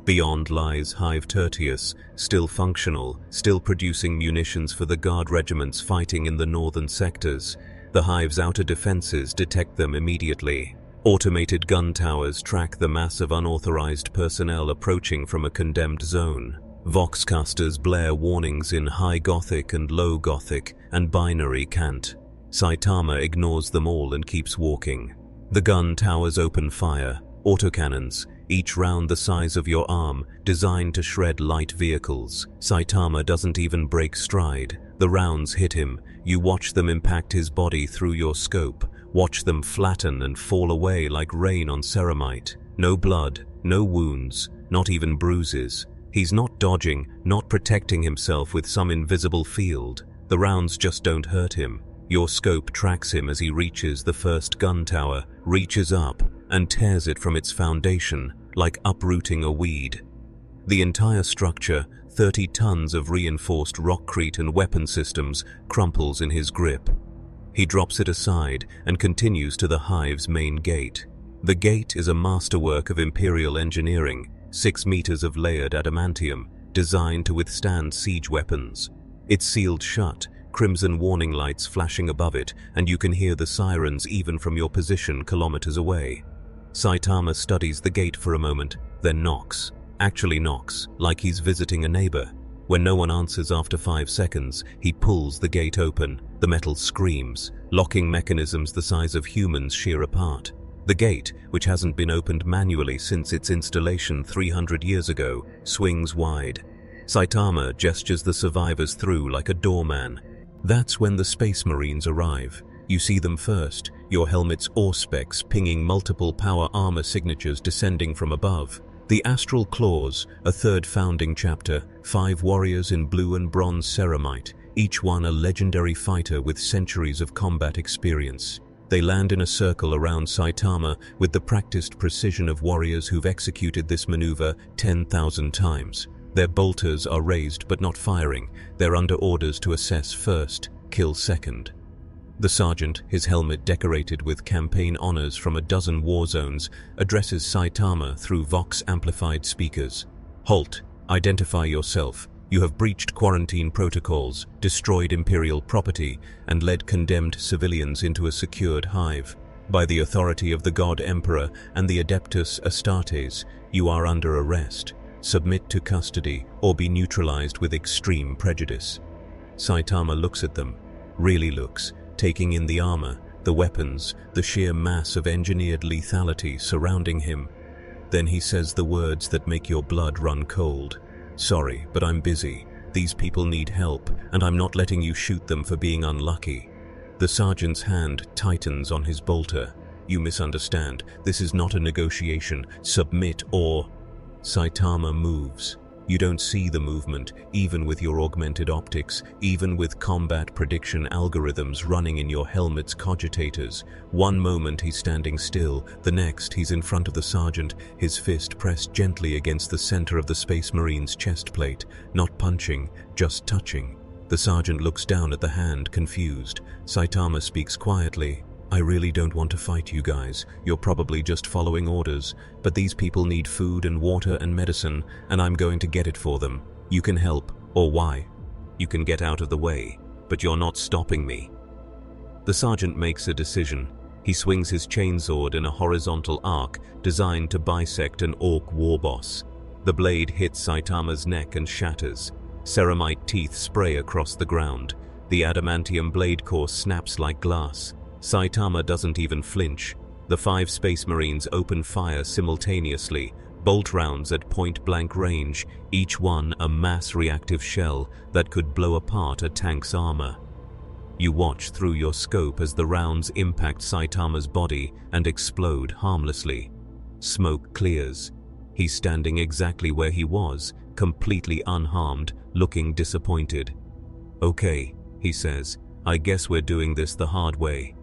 Beyond lies Hive Tertius, still functional, still producing munitions for the guard regiments fighting in the northern sectors. The Hive's outer defenses detect them immediately. Automated gun towers track the mass of unauthorized personnel approaching from a condemned zone. Voxcasters blare warnings in High Gothic and Low Gothic and binary cant. Saitama ignores them all and keeps walking. The gun towers open fire, autocannons, each round the size of your arm, designed to shred light vehicles. Saitama doesn't even break stride. The rounds hit him. You watch them impact his body through your scope, watch them flatten and fall away like rain on ceramite. No blood, no wounds, not even bruises. He's not dodging, not protecting himself with some invisible field. The rounds just don't hurt him. Your scope tracks him as he reaches the first gun tower, reaches up, and tears it from its foundation, like uprooting a weed. The entire structure, 30 tons of reinforced rockcrete and weapon systems, crumples in his grip. He drops it aside and continues to the Hive's main gate. The gate is a masterwork of Imperial engineering, 6 meters of layered adamantium, designed to withstand siege weapons. It's sealed shut, crimson warning lights flashing above it, and you can hear the sirens even from your position kilometers away. Saitama studies the gate for a moment, then knocks. Actually knocks, like he's visiting a neighbor. When no one answers after 5 seconds, he pulls the gate open. The metal screams, locking mechanisms the size of humans shear apart. The gate, which hasn't been opened manually since its installation 300 years ago, swings wide. Saitama gestures the survivors through like a doorman. That's when the Space Marines arrive. You see them first, your helmet's auspex pinging multiple power armor signatures descending from above. The Astral Claws, a third founding chapter, 5 warriors in blue and bronze ceramite, each one a legendary fighter with centuries of combat experience. They land in a circle around Saitama with the practiced precision of warriors who've executed this maneuver 10,000 times. Their bolters are raised but not firing. They're under orders to assess first, kill second. The sergeant, his helmet decorated with campaign honors from a dozen war zones, addresses Saitama through Vox-amplified speakers. "Halt! Identify yourself. You have breached quarantine protocols, destroyed Imperial property, and led condemned civilians into a secured hive. By the authority of the God Emperor and the Adeptus Astartes, you are under arrest. Submit to custody or be neutralized with extreme prejudice." Saitama looks at them, really looks, taking in the armor, the weapons, the sheer mass of engineered lethality surrounding him. Then he says the words that make your blood run cold. "Sorry, but I'm busy. These people need help, and I'm not letting you shoot them for being unlucky." The sergeant's hand tightens on his bolter. "You misunderstand. This is not a negotiation. Submit or..." Saitama moves. You don't see the movement, even with your augmented optics, even with combat prediction algorithms running in your helmet's cogitators. One moment he's standing still, the next he's in front of the sergeant, his fist pressed gently against the center of the Space Marine's chest plate, not punching, just touching. The sergeant looks down at the hand, confused. Saitama speaks quietly. "I really don't want to fight you guys. You're probably just following orders, but these people need food and water and medicine, and I'm going to get it for them. You can help, or why? You can get out of the way, but you're not stopping me." The sergeant makes a decision. He swings his chainsword in a horizontal arc designed to bisect an orc warboss. The blade hits Saitama's neck and shatters. Ceramite teeth spray across the ground. The adamantium blade core snaps like glass. Saitama doesn't even flinch. The 5 Space Marines open fire simultaneously, bolt rounds at point-blank range, each one a mass-reactive shell that could blow apart a tank's armor. You watch through your scope as the rounds impact Saitama's body and explode harmlessly. Smoke clears. He's standing exactly where he was, completely unharmed, looking disappointed. "Okay," he says, "I guess we're doing this the hard way."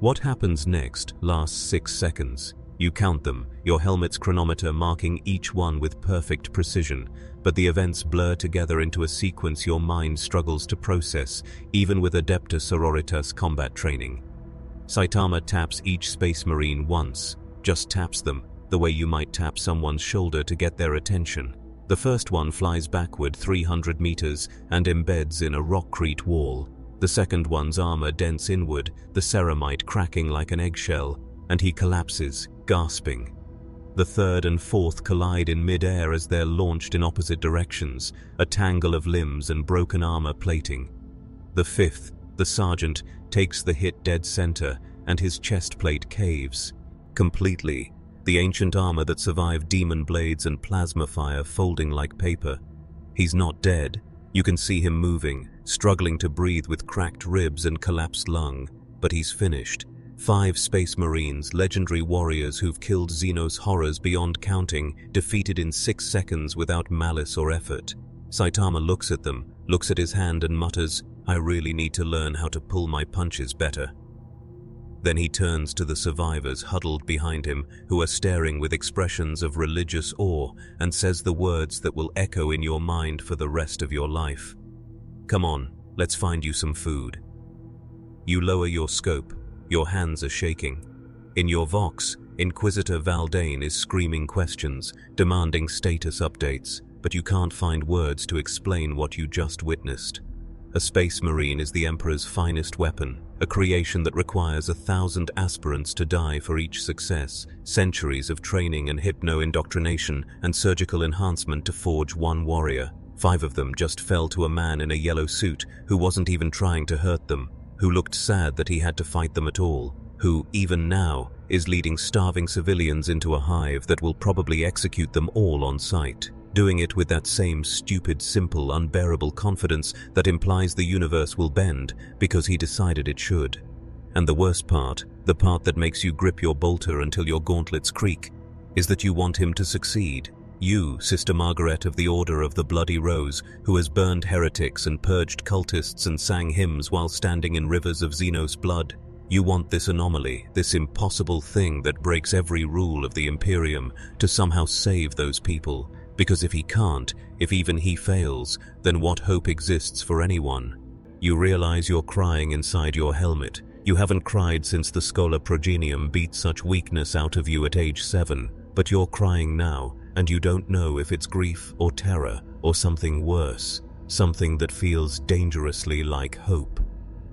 What happens next lasts 6 seconds. You count them, your helmet's chronometer marking each one with perfect precision, but the events blur together into a sequence your mind struggles to process, even with Adeptus Sororitas combat training. Saitama taps each Space Marine once, just taps them, the way you might tap someone's shoulder to get their attention. The first one flies backward 300 meters and embeds in a rockcrete wall. The second one's armor dents inward, the ceramite cracking like an eggshell, and he collapses, gasping. The third and fourth collide in mid-air as they're launched in opposite directions, a tangle of limbs and broken armor plating. The fifth, the sergeant, takes the hit dead center, and his chest plate caves. Completely, the ancient armor that survived demon blades and plasma fire folding like paper. He's not dead. You can see him moving, struggling to breathe with cracked ribs and collapsed lung, but he's finished. 5 Space Marines, legendary warriors who've killed Xenos horrors beyond counting, defeated in 6 seconds without malice or effort. Saitama looks at them, looks at his hand and mutters, "I really need to learn how to pull my punches better." Then he turns to the survivors huddled behind him, who are staring with expressions of religious awe, and says the words that will echo in your mind for the rest of your life. "Come on, let's find you some food." You lower your scope. Your hands are shaking. In your Vox, Inquisitor Valdane is screaming questions, demanding status updates, but you can't find words to explain what you just witnessed. A Space Marine is the Emperor's finest weapon, a creation that requires 1,000 aspirants to die for each success, centuries of training and hypno-indoctrination and surgical enhancement to forge one warrior. 5 of them just fell to a man in a yellow suit who wasn't even trying to hurt them, who looked sad that he had to fight them at all, who, even now, is leading starving civilians into a hive that will probably execute them all on sight, doing it with that same stupid, simple, unbearable confidence that implies the universe will bend because he decided it should. And the worst part, the part that makes you grip your bolter until your gauntlets creak, is that you want him to succeed. You, Sister Margaret of the Order of the Bloody Rose, who has burned heretics and purged cultists and sang hymns while standing in rivers of Xenos blood. You want this anomaly, this impossible thing that breaks every rule of the Imperium, to somehow save those people. Because if he can't, if even he fails, then what hope exists for anyone? You realize you're crying inside your helmet. You haven't cried since the Schola Progenium beat such weakness out of you at age 7, but you're crying now, and you don't know if it's grief or terror or something worse, something that feels dangerously like hope.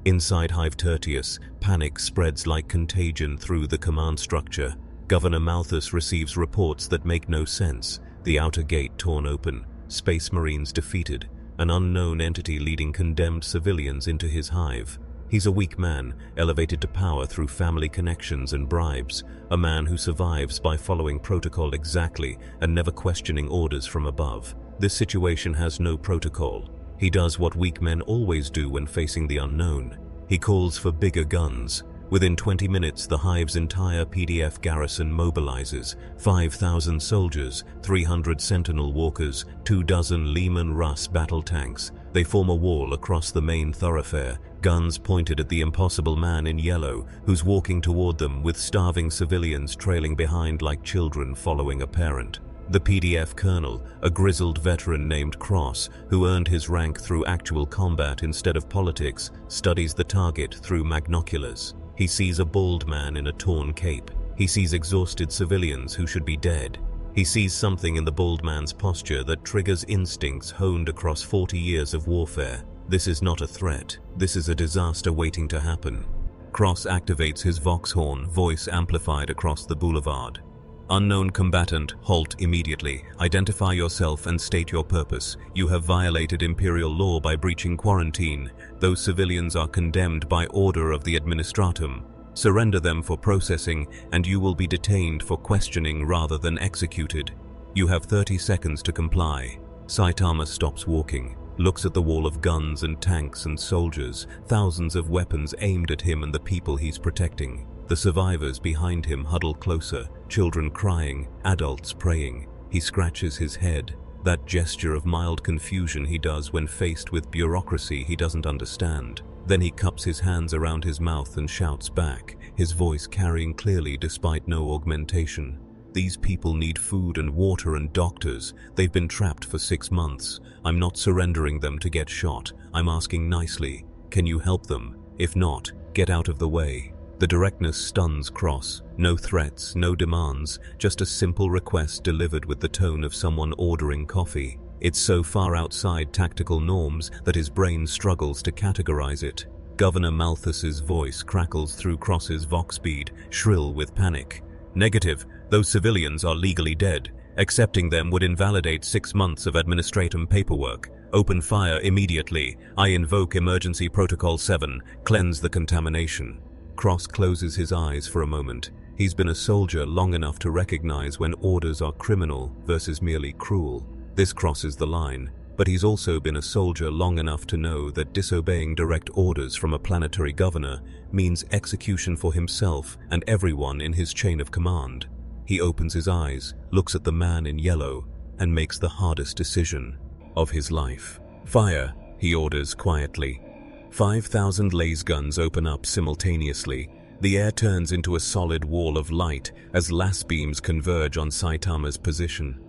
Inside Hive Tertius, panic spreads like contagion through the command structure. Governor Malthus receives reports that make no sense. The outer gate torn open, Space Marines defeated, an unknown entity leading condemned civilians into his hive. He's a weak man, elevated to power through family connections and bribes, a man who survives by following protocol exactly and never questioning orders from above. This situation has no protocol. He does what weak men always do when facing the unknown. He calls for bigger guns. Within 20 minutes, the Hive's entire PDF garrison mobilizes. 5,000 soldiers, 300 Sentinel walkers, 24 Lehman Russ battle tanks. They form a wall across the main thoroughfare, guns pointed at the impossible man in yellow, who's walking toward them with starving civilians trailing behind like children following a parent. The PDF colonel, a grizzled veteran named Cross, who earned his rank through actual combat instead of politics, studies the target through magnoculars. He sees a bald man in a torn cape. He sees exhausted civilians who should be dead. He sees something in the bald man's posture that triggers instincts honed across 40 years of warfare. This is not a threat. This is a disaster waiting to happen. Cross activates his Vox horn, voice amplified across the boulevard. Unknown combatant, halt immediately. Identify yourself and state your purpose. You have violated Imperial law by breaching quarantine. Those civilians are condemned by order of the Administratum. Surrender them for processing, and you will be detained for questioning rather than executed. You have 30 seconds to comply. Saitama stops walking, looks at the wall of guns and tanks and soldiers, thousands of weapons aimed at him and the people he's protecting. The survivors behind him huddle closer, children crying, adults praying. He scratches his head, that gesture of mild confusion he does when faced with bureaucracy he doesn't understand. Then he cups his hands around his mouth and shouts back, his voice carrying clearly despite no augmentation. These people need food and water and doctors. They've been trapped for 6 months. I'm not surrendering them to get shot. I'm asking nicely, can you help them? If not, get out of the way. The directness stuns Cross. No threats, no demands, just a simple request delivered with the tone of someone ordering coffee. It's so far outside tactical norms that his brain struggles to categorize it. Governor Malthus's voice crackles through Cross's Vox bead, shrill with panic. Negative, those civilians are legally dead. Accepting them would invalidate 6 months of administratum paperwork. Open fire immediately. I invoke Emergency Protocol 7. Cleanse the contamination. Cross closes his eyes for a moment. He's been a soldier long enough to recognize when orders are criminal versus merely cruel. This crosses the line, but he's also been a soldier long enough to know that disobeying direct orders from a planetary governor means execution for himself and everyone in his chain of command. He opens his eyes, looks at the man in yellow, and makes the hardest decision of his life. Fire, he orders quietly. 5,000 laser guns open up simultaneously. The air turns into a solid wall of light as las beams converge on Saitama's position.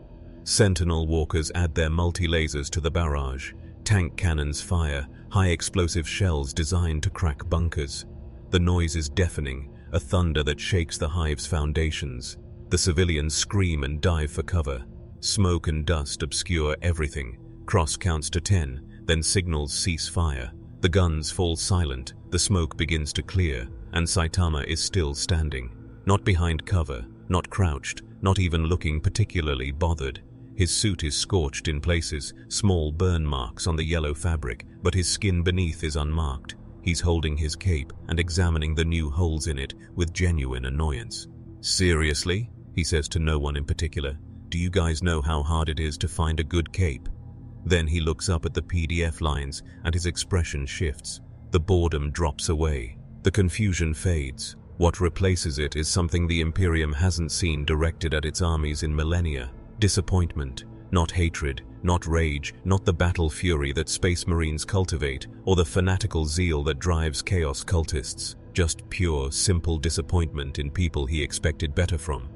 Sentinel walkers add their multi-lasers to the barrage. Tank cannons fire, high explosive shells designed to crack bunkers. The noise is deafening, a thunder that shakes the hive's foundations. The civilians scream and dive for cover. Smoke and dust obscure everything. Cross counts to 10, then signals cease fire. The guns fall silent, the smoke begins to clear, and Saitama is still standing. Not behind cover, not crouched, not even looking particularly bothered. His suit is scorched in places, small burn marks on the yellow fabric, but his skin beneath is unmarked. He's holding his cape and examining the new holes in it with genuine annoyance. "Seriously?" he says to no one in particular. "Do you guys know how hard it is to find a good cape?" Then he looks up at the PDF lines and his expression shifts. The boredom drops away. The confusion fades. What replaces it is something the Imperium hasn't seen directed at its armies in millennia. Disappointment. Not hatred, not rage, not the battle fury that Space Marines cultivate, or the fanatical zeal that drives Chaos cultists. Just pure, simple disappointment in people he expected better from.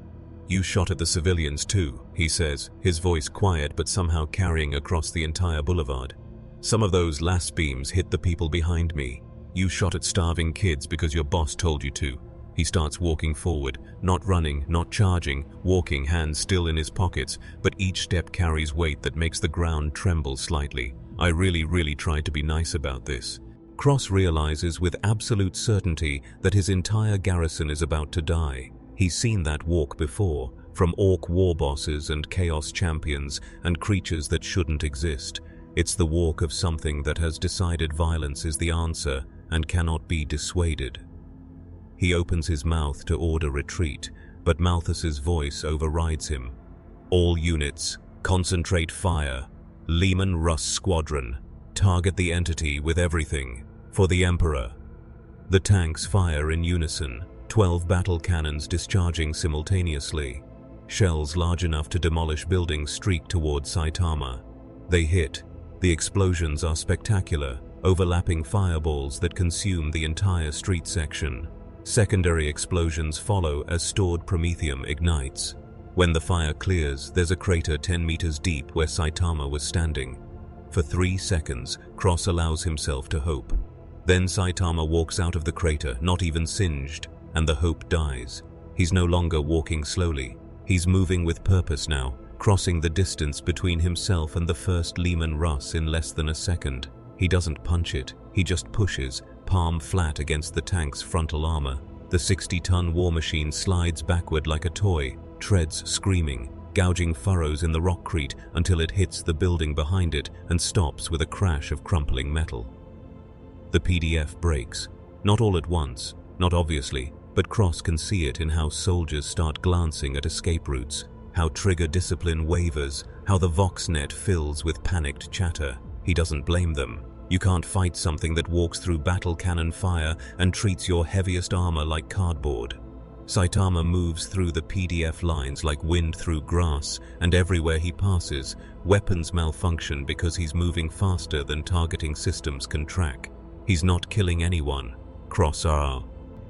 "You shot at the civilians too," he says, his voice quiet but somehow carrying across the entire boulevard. "Some of those last beams hit the people behind me. You shot at starving kids because your boss told you to." He starts walking forward, not running, not charging, walking, hands still in his pockets, but each step carries weight that makes the ground tremble slightly. "I really tried to be nice about this." Cross realizes with absolute certainty that his entire garrison is about to die. He's seen that walk before, from orc war bosses and chaos champions and creatures that shouldn't exist. It's the walk of something that has decided violence is the answer and cannot be dissuaded. He opens his mouth to order retreat, but Malthus's voice overrides him. "All units, concentrate fire. Leman Russ Squadron, target the entity with everything. For the Emperor." The tanks fire in unison, 12 battle cannons discharging simultaneously. Shells large enough to demolish buildings streak toward Saitama. They hit. The explosions are spectacular, overlapping fireballs that consume the entire street section. Secondary explosions follow as stored promethium ignites. When the fire clears, there's a crater 10 meters deep where Saitama was standing. For 3 seconds, Cross allows himself to hope. Then Saitama walks out of the crater, not even singed, and the hope dies. He's no longer walking slowly. He's moving with purpose now, crossing the distance between himself and the first Leman Russ in less than a second. He doesn't punch it, he just pushes, palm flat against the tank's frontal armor. The 60-ton war machine slides backward like a toy, treads screaming, gouging furrows in the rockcrete until it hits the building behind it and stops with a crash of crumpling metal. The PDF breaks. Not all at once, not obviously, but Cross can see it in how soldiers start glancing at escape routes, how trigger discipline wavers, how the VoxNet fills with panicked chatter. He doesn't blame them. You can't fight something that walks through battle cannon fire and treats your heaviest armor like cardboard. Saitama moves through the PDF lines like wind through grass, and everywhere he passes, weapons malfunction because he's moving faster than targeting systems can track. He's not killing anyone. Cross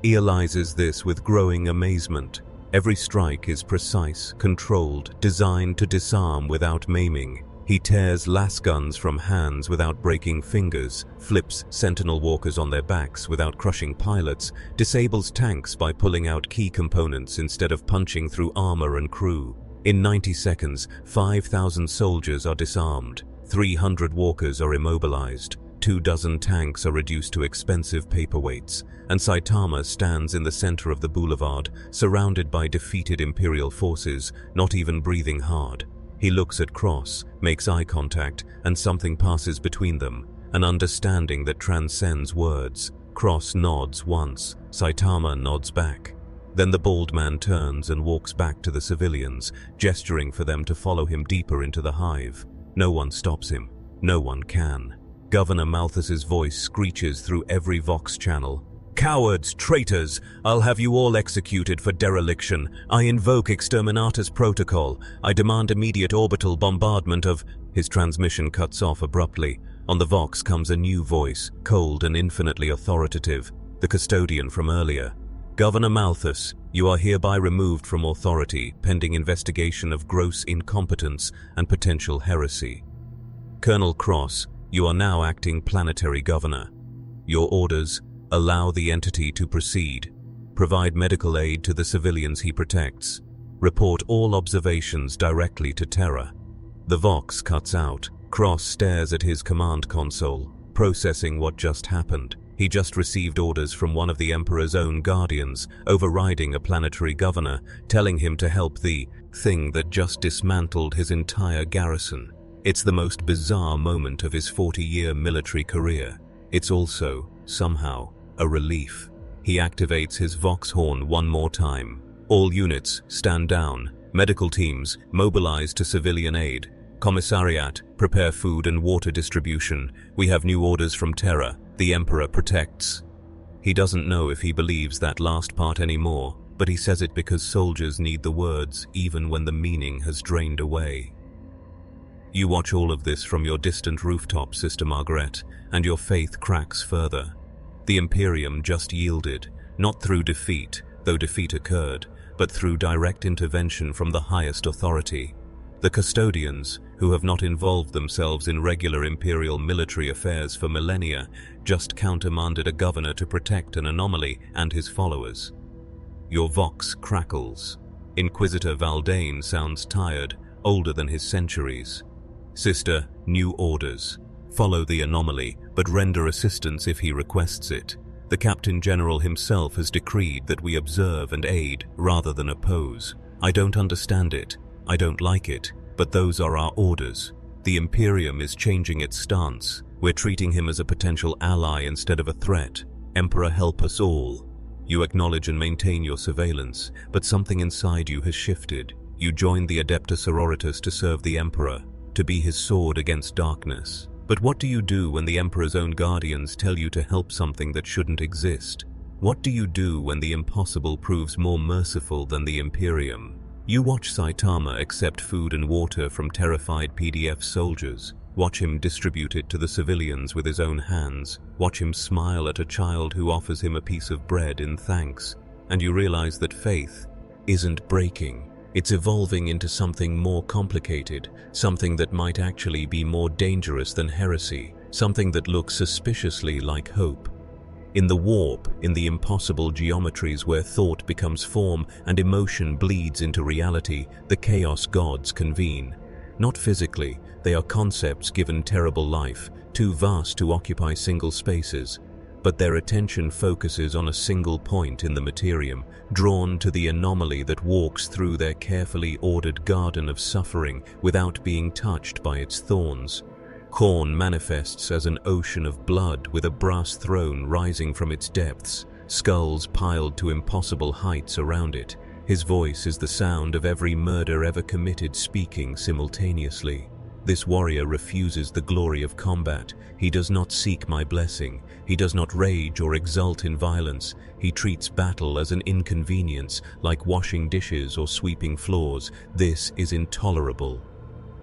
realizes this with growing amazement. Every strike is precise, controlled, designed to disarm without maiming. He tears lasguns from hands without breaking fingers, flips sentinel walkers on their backs without crushing pilots, disables tanks by pulling out key components instead of punching through armor and crew. In 90 seconds, 5,000 soldiers are disarmed, 300 walkers are immobilized, 24 tanks are reduced to expensive paperweights, and Saitama stands in the center of the boulevard, surrounded by defeated Imperial forces, not even breathing hard. He looks at Cross, makes eye contact, and something passes between them, an understanding that transcends words. Cross nods once, Saitama nods back. Then the bald man turns and walks back to the civilians, gesturing for them to follow him deeper into the hive. No one stops him. No one can. Governor Malthus's voice screeches through every Vox channel. "Cowards, traitors, I'll have you all executed for dereliction. I invoke Exterminatus Protocol. I demand immediate orbital bombardment of..." His transmission cuts off abruptly. On the Vox comes a new voice, cold and infinitely authoritative, the custodian from earlier. "Governor Malthus, you are hereby removed from authority, pending investigation of gross incompetence and potential heresy. Colonel Cross, you are now acting planetary governor. Your orders: allow the entity to proceed. Provide medical aid to the civilians he protects. Report all observations directly to Terra." The Vox cuts out. Cross stares at his command console, processing what just happened. He just received orders from one of the Emperor's own guardians, overriding a planetary governor, telling him to help the thing that just dismantled his entire garrison. It's the most bizarre moment of his 40-year military career. It's also somehow, a relief. He activates his Vox horn one more time. All units, stand down. Medical teams, mobilize to civilian aid. Commissariat, prepare food and water distribution. We have new orders from Terra. The Emperor protects. He doesn't know if he believes that last part anymore, but he says it because soldiers need the words even when the meaning has drained away. You watch all of this from your distant rooftop, Sister Margaret, and your faith cracks further. The Imperium just yielded, not through defeat, though defeat occurred, but through direct intervention from the highest authority. The custodians, who have not involved themselves in regular Imperial military affairs for millennia, just countermanded a governor to protect an anomaly and his followers. Your Vox crackles. Inquisitor Valdane sounds tired, older than his centuries. Sister, new orders. Follow the anomaly, but render assistance if he requests it. The Captain General himself has decreed that we observe and aid rather than oppose. I don't understand it. I don't like it, but those are our orders. The Imperium is changing its stance. We're treating him as a potential ally instead of a threat. Emperor, help us all. You acknowledge and maintain your surveillance, but something inside you has shifted. You joined the Adepta Sororitas to serve the Emperor, to be his sword against darkness. But what do you do when the Emperor's own guardians tell you to help something that shouldn't exist? What do you do when the impossible proves more merciful than the Imperium? You watch Saitama accept food and water from terrified PDF soldiers. Watch him distribute it to the civilians with his own hands. Watch him smile at a child who offers him a piece of bread in thanks. And you realize that faith isn't breaking. It's evolving into something more complicated, something that might actually be more dangerous than heresy, something that looks suspiciously like hope. In the warp, in the impossible geometries where thought becomes form and emotion bleeds into reality, the chaos gods convene. Not physically, they are concepts given terrible life, too vast to occupy single spaces. But their attention focuses on a single point in the materium, drawn to the anomaly that walks through their carefully ordered garden of suffering without being touched by its thorns. Khorne manifests as an ocean of blood with a brass throne rising from its depths, skulls piled to impossible heights around it. His voice is the sound of every murder ever committed speaking simultaneously. This warrior refuses the glory of combat. He does not seek my blessing. He does not rage or exult in violence. He treats battle as an inconvenience, like washing dishes or sweeping floors. This is intolerable.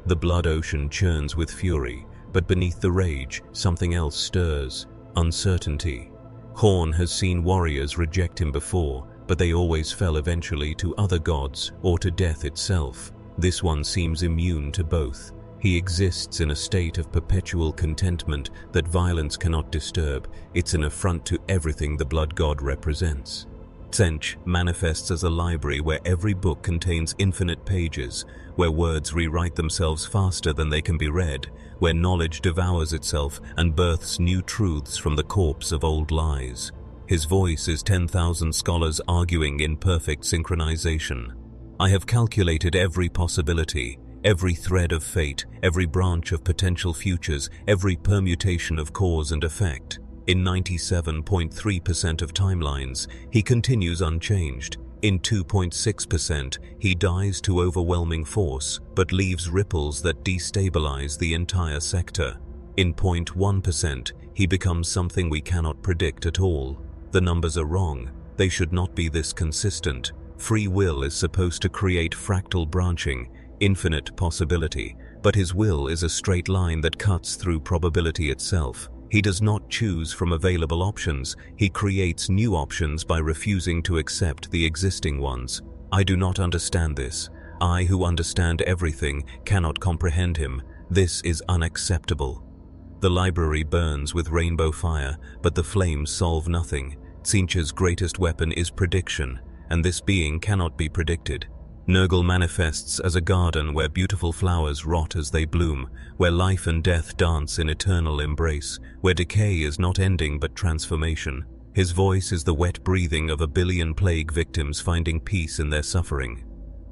The blood ocean churns with fury, but beneath the rage, something else stirs: uncertainty. Khorne has seen warriors reject him before, but they always fell eventually to other gods or to death itself. This one seems immune to both. He exists in a state of perpetual contentment that violence cannot disturb. It's an affront to everything the blood god represents. Tzench manifests as a library where every book contains infinite pages, where words rewrite themselves faster than they can be read, where knowledge devours itself and births new truths from the corpse of old lies. His voice is 10,000 scholars arguing in perfect synchronization. I have calculated every possibility, every thread of fate, every branch of potential futures, every permutation of cause and effect. In 97.3% of timelines, he continues unchanged. In 2.6%, he dies to overwhelming force, but leaves ripples that destabilize the entire sector. In 0.1%, he becomes something we cannot predict at all. The numbers are wrong. They should not be this consistent. Free will is supposed to create fractal branching, infinite possibility, but his will is a straight line that cuts through probability itself. He does not choose from available options. He creates new options by refusing to accept the existing ones. I do not understand this. I, who understand everything, cannot comprehend him. This is unacceptable. The library burns with rainbow fire, but the flames solve nothing. Tzeentch's greatest weapon is prediction, and this being cannot be predicted. Nurgle manifests as a garden where beautiful flowers rot as they bloom, where life and death dance in eternal embrace, where decay is not ending but transformation. His voice is the wet breathing of 1 billion plague victims finding peace in their suffering.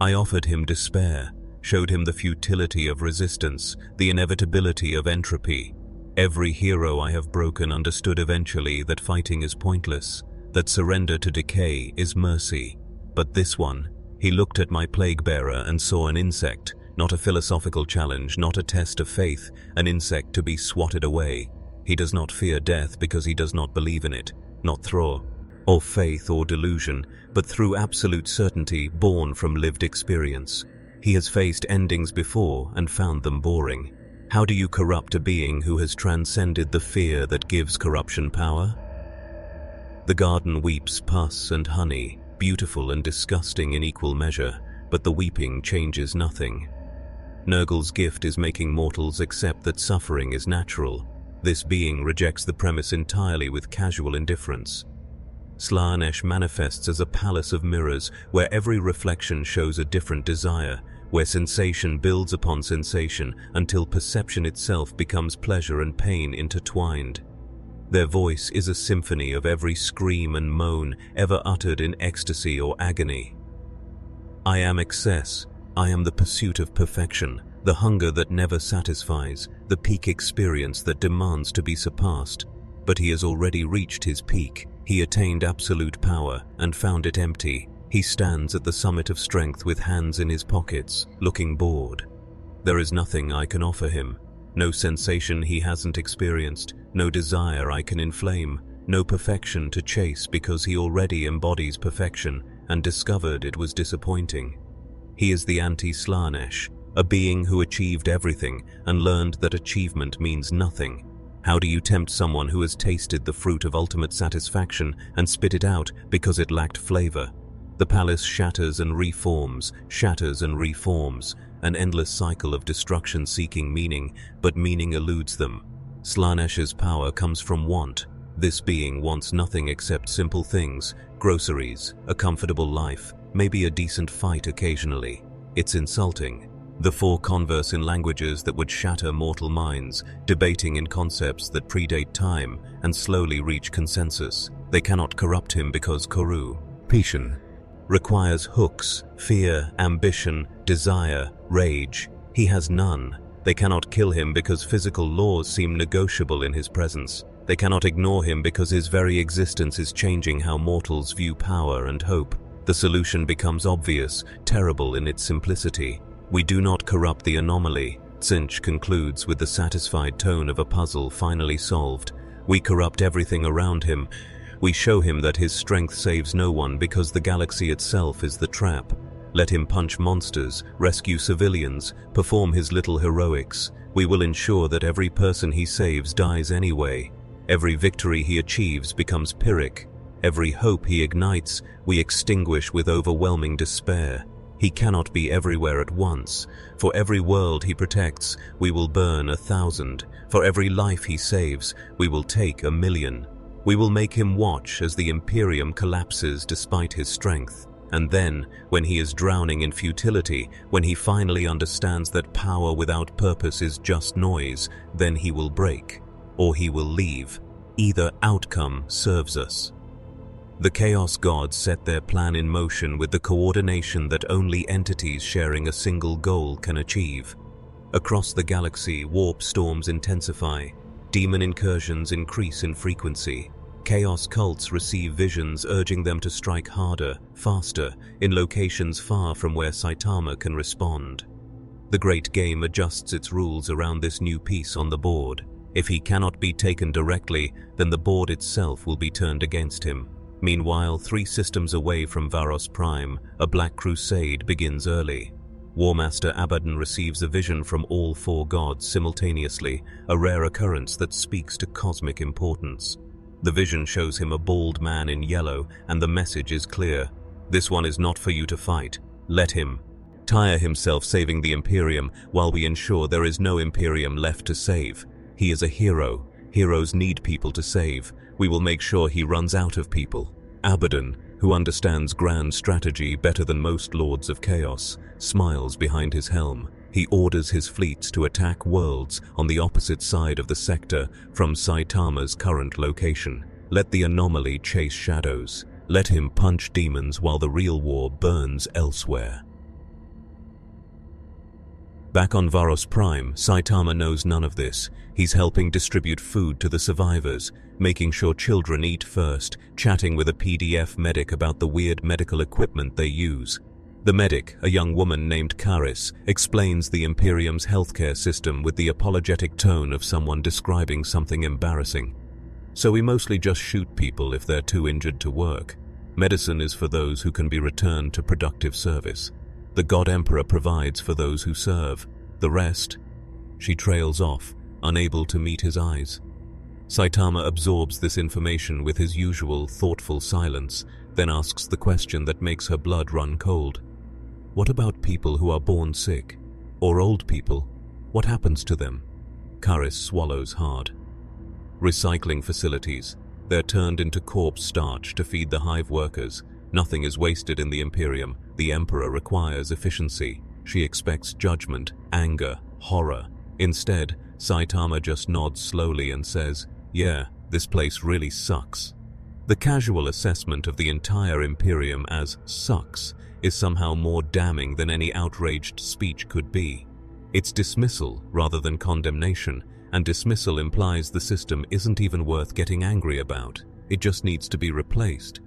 I offered him despair, showed him the futility of resistance, the inevitability of entropy. Every hero I have broken understood eventually that fighting is pointless, that surrender to decay is mercy. But this one, he looked at my plague bearer and saw an insect, not a philosophical challenge, not a test of faith, an insect to be swatted away. He does not fear death because he does not believe in it, not through or faith or delusion, but through absolute certainty born from lived experience. He has faced endings before and found them boring. How do you corrupt a being who has transcended the fear that gives corruption power? The garden weeps pus and honey, beautiful and disgusting in equal measure, but the weeping changes nothing. Nurgle's gift is making mortals accept that suffering is natural. This being rejects the premise entirely with casual indifference. Slaanesh manifests as a palace of mirrors where every reflection shows a different desire, where sensation builds upon sensation until perception itself becomes pleasure and pain intertwined. Their voice is a symphony of every scream and moan ever uttered in ecstasy or agony. I am excess. I am the pursuit of perfection, the hunger that never satisfies, the peak experience that demands to be surpassed. But he has already reached his peak. He attained absolute power and found it empty. He stands at the summit of strength with hands in his pockets, looking bored. There is nothing I can offer him. No sensation he hasn't experienced, no desire I can inflame, no perfection to chase because he already embodies perfection and discovered it was disappointing. He is the anti-Slaanesh, a being who achieved everything and learned that achievement means nothing. How do you tempt someone who has tasted the fruit of ultimate satisfaction and spit it out because it lacked flavor? The palace shatters and reforms, an endless cycle of destruction seeking meaning, but meaning eludes them. Slaanesh's power comes from want. This being wants nothing except simple things, groceries, a comfortable life, maybe a decent fight occasionally. It's insulting. The four converse in languages that would shatter mortal minds, debating in concepts that predate time and slowly reach consensus. They cannot corrupt him because corruption requires hooks, fear, ambition, desire, rage. He has none. They cannot kill him because physical laws seem negotiable in his presence. They cannot ignore him because his very existence is changing how mortals view power and hope. The solution becomes obvious, terrible in its simplicity. We do not corrupt the anomaly. Tzeentch concludes with the satisfied tone of a puzzle finally solved. We corrupt everything around him. We show him that his strength saves no one because the galaxy itself is the trap. Let him punch monsters, rescue civilians, perform his little heroics. We will ensure that every person he saves dies anyway. Every victory he achieves becomes Pyrrhic. Every hope he ignites, we extinguish with overwhelming despair. He cannot be everywhere at once. For every world he protects, we will burn 1,000. For every life he saves, we will take 1,000,000. We will make him watch as the Imperium collapses despite his strength. And then, when he is drowning in futility, when he finally understands that power without purpose is just noise, then he will break, or he will leave. Either outcome serves us. The Chaos Gods set their plan in motion with the coordination that only entities sharing a single goal can achieve. Across the galaxy, warp storms intensify, demon incursions increase in frequency. Chaos cults receive visions urging them to strike harder, faster, in locations far from where Saitama can respond. The Great Game adjusts its rules around this new piece on the board. If he cannot be taken directly, then the board itself will be turned against him. Meanwhile, 3 systems away from Varos Prime, a Black Crusade begins early. Warmaster Abaddon receives a vision from all 4 gods simultaneously, a rare occurrence that speaks to cosmic importance. The vision shows him a bald man in yellow, and the message is clear. This one is not for you to fight. Let him tire himself saving the Imperium while we ensure there is no Imperium left to save. He is a hero. Heroes need people to save. We will make sure he runs out of people. Abaddon, who understands grand strategy better than most Lords of Chaos, smiles behind his helm. He orders his fleets to attack worlds on the opposite side of the sector from Saitama's current location. Let the anomaly chase shadows. Let him punch demons while the real war burns elsewhere. Back on Varos Prime, Saitama knows none of this. He's helping distribute food to the survivors, making sure children eat first, chatting with a PDF medic about the weird medical equipment they use. The medic, a young woman named Karis, explains the Imperium's healthcare system with the apologetic tone of someone describing something embarrassing. So we mostly just shoot people if they're too injured to work. Medicine is for those who can be returned to productive service. The God Emperor provides for those who serve. The rest... She trails off, unable to meet his eyes. Saitama absorbs this information with his usual thoughtful silence, then asks the question that makes her blood run cold. What about people who are born sick? Or old people? What happens to them? Karis swallows hard. Recycling facilities. They're turned into corpse starch to feed the hive workers. Nothing is wasted in the Imperium. The Emperor requires efficiency. She expects judgment, anger, horror. Instead, Saitama just nods slowly and says, "Yeah, this place really sucks." The casual assessment of the entire Imperium as sucks is somehow more damning than any outraged speech could be. It's dismissal rather than condemnation, and dismissal implies the system isn't even worth getting angry about. It just needs to be replaced.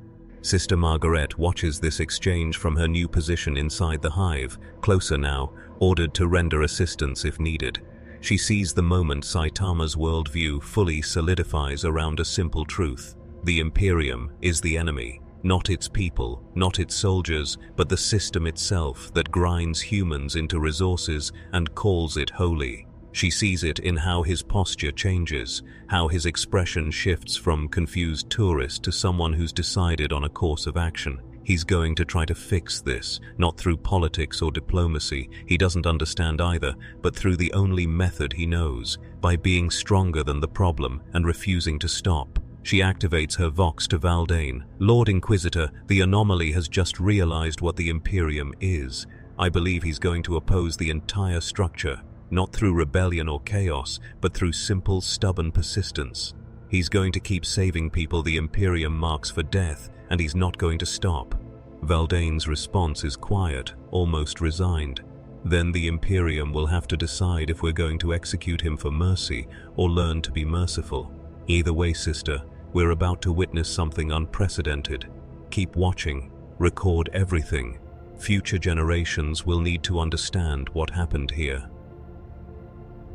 Sister Margaret watches this exchange from her new position inside the hive, closer now, ordered to render assistance if needed. She sees the moment Saitama's worldview fully solidifies around a simple truth. The Imperium is the enemy, not its people, not its soldiers, but the system itself that grinds humans into resources and calls it holy. She sees it in how his posture changes, how his expression shifts from confused tourist to someone who's decided on a course of action. He's going to try to fix this, not through politics or diplomacy, he doesn't understand either, but through the only method he knows, by being stronger than the problem and refusing to stop. She activates her vox to Valdane. "Lord Inquisitor, the anomaly has just realized what the Imperium is. I believe he's going to oppose the entire structure. Not through rebellion or chaos, but through simple, stubborn persistence. He's going to keep saving people the Imperium marks for death, and he's not going to stop." Valdane's response is quiet, almost resigned. "Then the Imperium will have to decide if we're going to execute him for mercy or learn to be merciful. Either way, sister, we're about to witness something unprecedented. Keep watching. Record everything. Future generations will need to understand what happened here."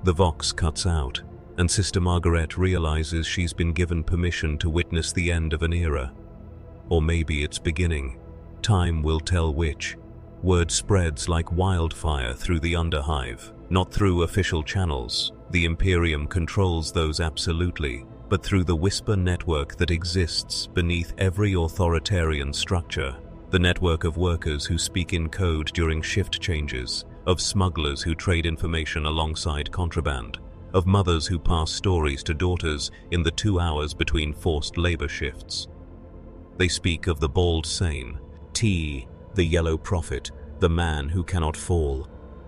The vox cuts out, and Sister Margaret realizes she's been given permission to witness the end of an era. Or maybe its beginning. Time will tell which. Word spreads like wildfire through the underhive, not through official channels. The Imperium controls those absolutely, but through the whisper network that exists beneath every authoritarian structure. The network of workers who speak in code during shift changes, of smugglers who trade information alongside contraband, of mothers who pass stories to daughters in the 2 hours between forced labor shifts. They speak of the bald sane, T, the yellow prophet, the man who cannot fall.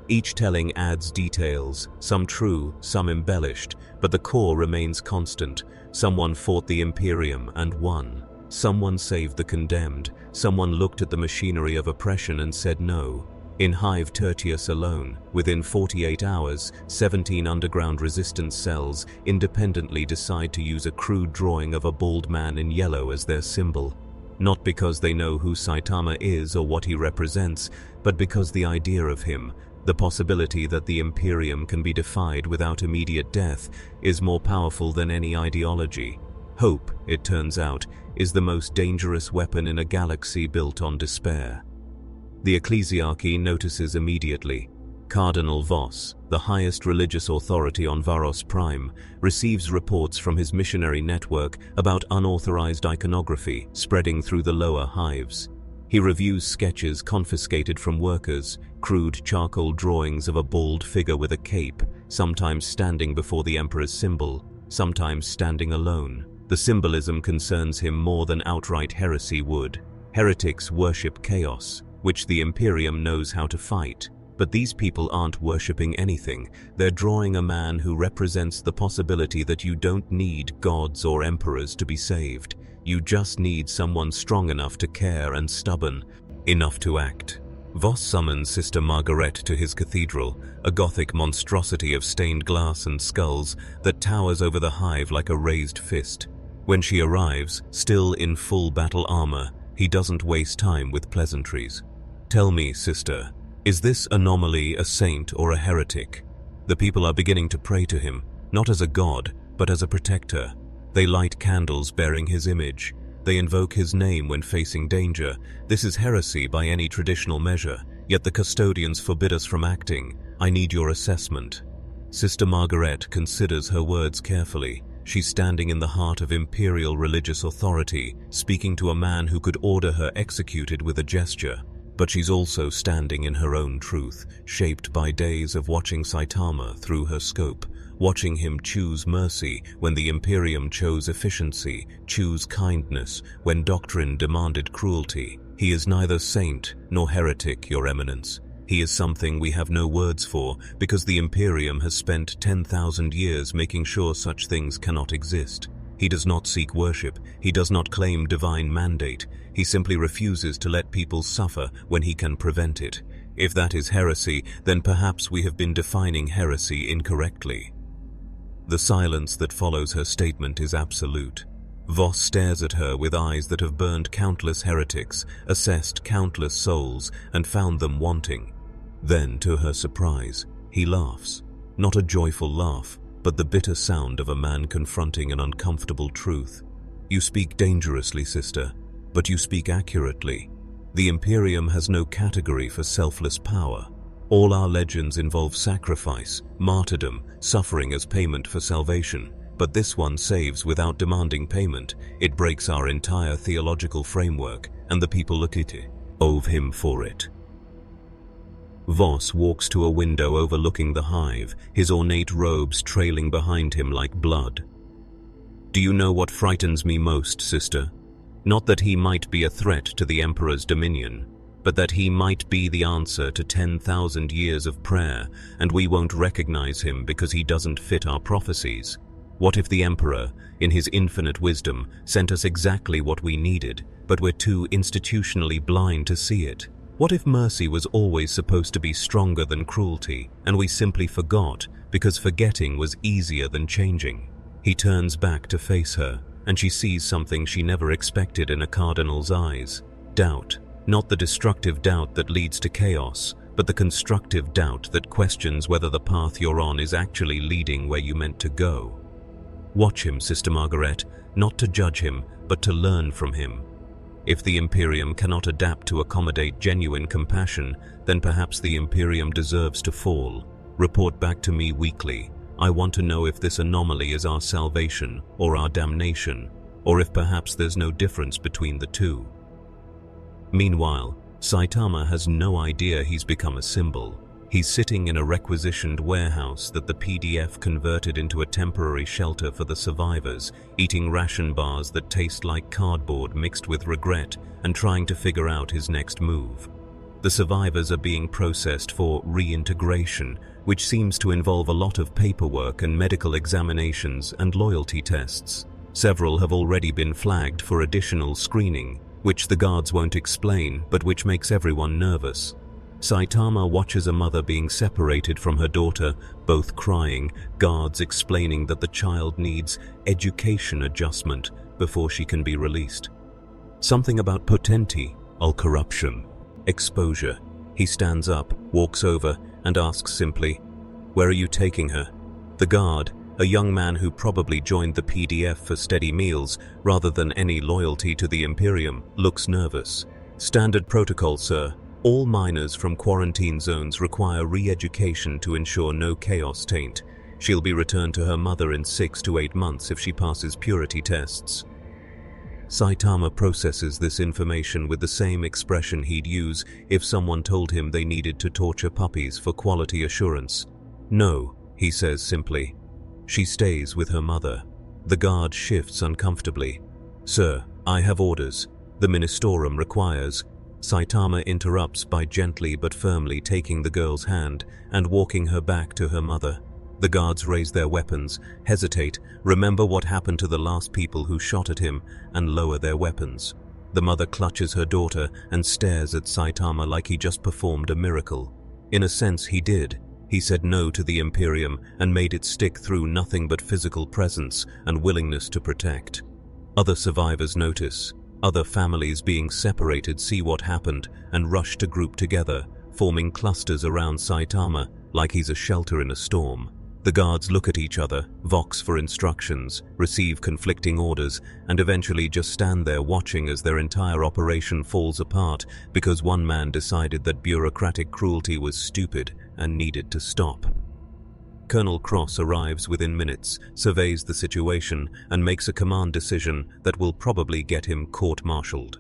Each telling adds details, some true, some embellished, but the core remains constant. Someone fought the Imperium and won. Someone saved the condemned. Someone looked at the machinery of oppression and said no. In Hive Tertius alone, within 48 hours, 17 underground resistance cells independently decide to use a crude drawing of a bald man in yellow as their symbol. Not because they know who Saitama is or what he represents, but because the idea of him, the possibility that the Imperium can be defied without immediate death, is more powerful than any ideology. Hope, it turns out, is the most dangerous weapon in a galaxy built on despair. The ecclesiarchy notices immediately. Cardinal Voss, the highest religious authority on Varos Prime, receives reports from his missionary network about unauthorized iconography spreading through the lower hives. He reviews sketches confiscated from workers, crude charcoal drawings of a bald figure with a cape, sometimes standing before the Emperor's symbol, sometimes standing alone. The symbolism concerns him more than outright heresy would. Heretics worship chaos, which the Imperium knows how to fight. But these people aren't worshipping anything. They're drawing a man who represents the possibility that you don't need gods or emperors to be saved. You just need someone strong enough to care and stubborn enough to act. Voss summons Sister Margaret to his cathedral, a Gothic monstrosity of stained glass and skulls that towers over the hive like a raised fist. When she arrives, still in full battle armor, he doesn't waste time with pleasantries. "Tell me, sister, is this anomaly a saint or a heretic?" The people are beginning to pray to him, not as a god, but as a protector. They light candles bearing his image. They invoke his name when facing danger. This is heresy by any traditional measure, yet the custodians forbid us from acting. I need your assessment. Sister Margaret considers her words carefully. She's standing in the heart of imperial religious authority, speaking to a man who could order her executed with a gesture. But she's also standing in her own truth, shaped by days of watching Saitama through her scope, watching him choose mercy when the Imperium chose efficiency, choose kindness when doctrine demanded cruelty. He is neither saint nor heretic, Your Eminence. He is something we have no words for, because the Imperium has spent 10,000 years making sure such things cannot exist. He does not seek worship. He does not claim divine mandate. He simply refuses to let people suffer when he can prevent it. If that is heresy, then perhaps we have been defining heresy incorrectly. The silence that follows her statement is absolute. Voss stares at her with eyes that have burned countless heretics, assessed countless souls, and found them wanting. Then, to her surprise, he laughs. Not a joyful laugh, but the bitter sound of a man confronting an uncomfortable truth. "You speak dangerously, sister, but you speak accurately. The Imperium has no category for selfless power. All our legends involve sacrifice, martyrdom, suffering as payment for salvation. But this one saves without demanding payment. It breaks our entire theological framework, and the people look at it, owe him for it." Voss walks to a window overlooking the hive, his ornate robes trailing behind him like blood. "Do you know what frightens me most, sister? Not that he might be a threat to the Emperor's dominion, but that he might be the answer to 10,000 years of prayer, and we won't recognize him because he doesn't fit our prophecies. What if the Emperor, in his infinite wisdom, sent us exactly what we needed, but we're too institutionally blind to see it? What if mercy was always supposed to be stronger than cruelty, and we simply forgot because forgetting was easier than changing?" He turns back to face her, and she sees something she never expected in a cardinal's eyes. Doubt. Not the destructive doubt that leads to chaos, but the constructive doubt that questions whether the path you're on is actually leading where you meant to go. Watch him, Sister Margaret, not to judge him, but to learn from him. If the Imperium cannot adapt to accommodate genuine compassion, then perhaps the Imperium deserves to fall. Report back to me weekly. I want to know if this anomaly is our salvation or our damnation, or if perhaps there's no difference between the two. Meanwhile, Saitama has no idea he's become a symbol. He's sitting in a requisitioned warehouse that the PDF converted into a temporary shelter for the survivors, eating ration bars that taste like cardboard mixed with regret and trying to figure out his next move. The survivors are being processed for reintegration, which seems to involve a lot of paperwork and medical examinations and loyalty tests. Several have already been flagged for additional screening, which the guards won't explain, but which makes everyone nervous. Saitama watches a mother being separated from her daughter, both crying, guards explaining that the child needs education adjustment before she can be released. Something about potenti, corruption, exposure. He stands up, walks over, and asks simply, "Where are you taking her?" The guard, a young man who probably joined the PDF for steady meals rather than any loyalty to the Imperium, looks nervous. "Standard protocol, sir. All minors from quarantine zones require re-education to ensure no chaos taint. She'll be returned to her mother in 6 to 8 months if she passes purity tests." Saitama processes this information with the same expression he'd use if someone told him they needed to torture puppies for quality assurance. "No," he says simply. "She stays with her mother." The guard shifts uncomfortably. "Sir, I have orders. The Ministorum requires." Saitama interrupts by gently but firmly taking the girl's hand and walking her back to her mother. The guards raise their weapons, hesitate, remember what happened to the last people who shot at him, and lower their weapons. The mother clutches her daughter and stares at Saitama like he just performed a miracle. In a sense, he did. He said no to the Imperium and made it stick through nothing but physical presence and willingness to protect. Other survivors notice. Other families being separated see what happened and rush to group together, forming clusters around Saitama like he's a shelter in a storm. The guards look at each other, vox for instructions, receive conflicting orders, and eventually just stand there watching as their entire operation falls apart because one man decided that bureaucratic cruelty was stupid and needed to stop. Colonel Cross arrives within minutes, surveys the situation, and makes a command decision that will probably get him court-martialed.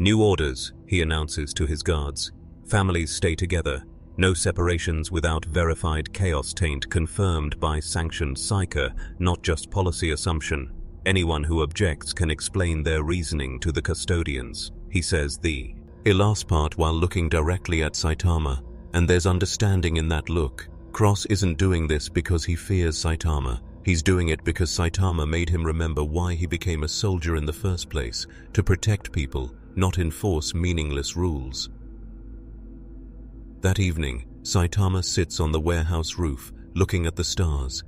"New orders," he announces to his guards. "Families stay together. No separations without verified chaos taint confirmed by sanctioned psyker, not just policy assumption. Anyone who objects can explain their reasoning to the custodians," he says the last part while looking directly at Saitama, and there's understanding in that look. Cross isn't doing this because he fears Saitama. He's doing it because Saitama made him remember why he became a soldier in the first place, to protect people, not enforce meaningless rules. That evening, Saitama sits on the warehouse roof, looking at the stars.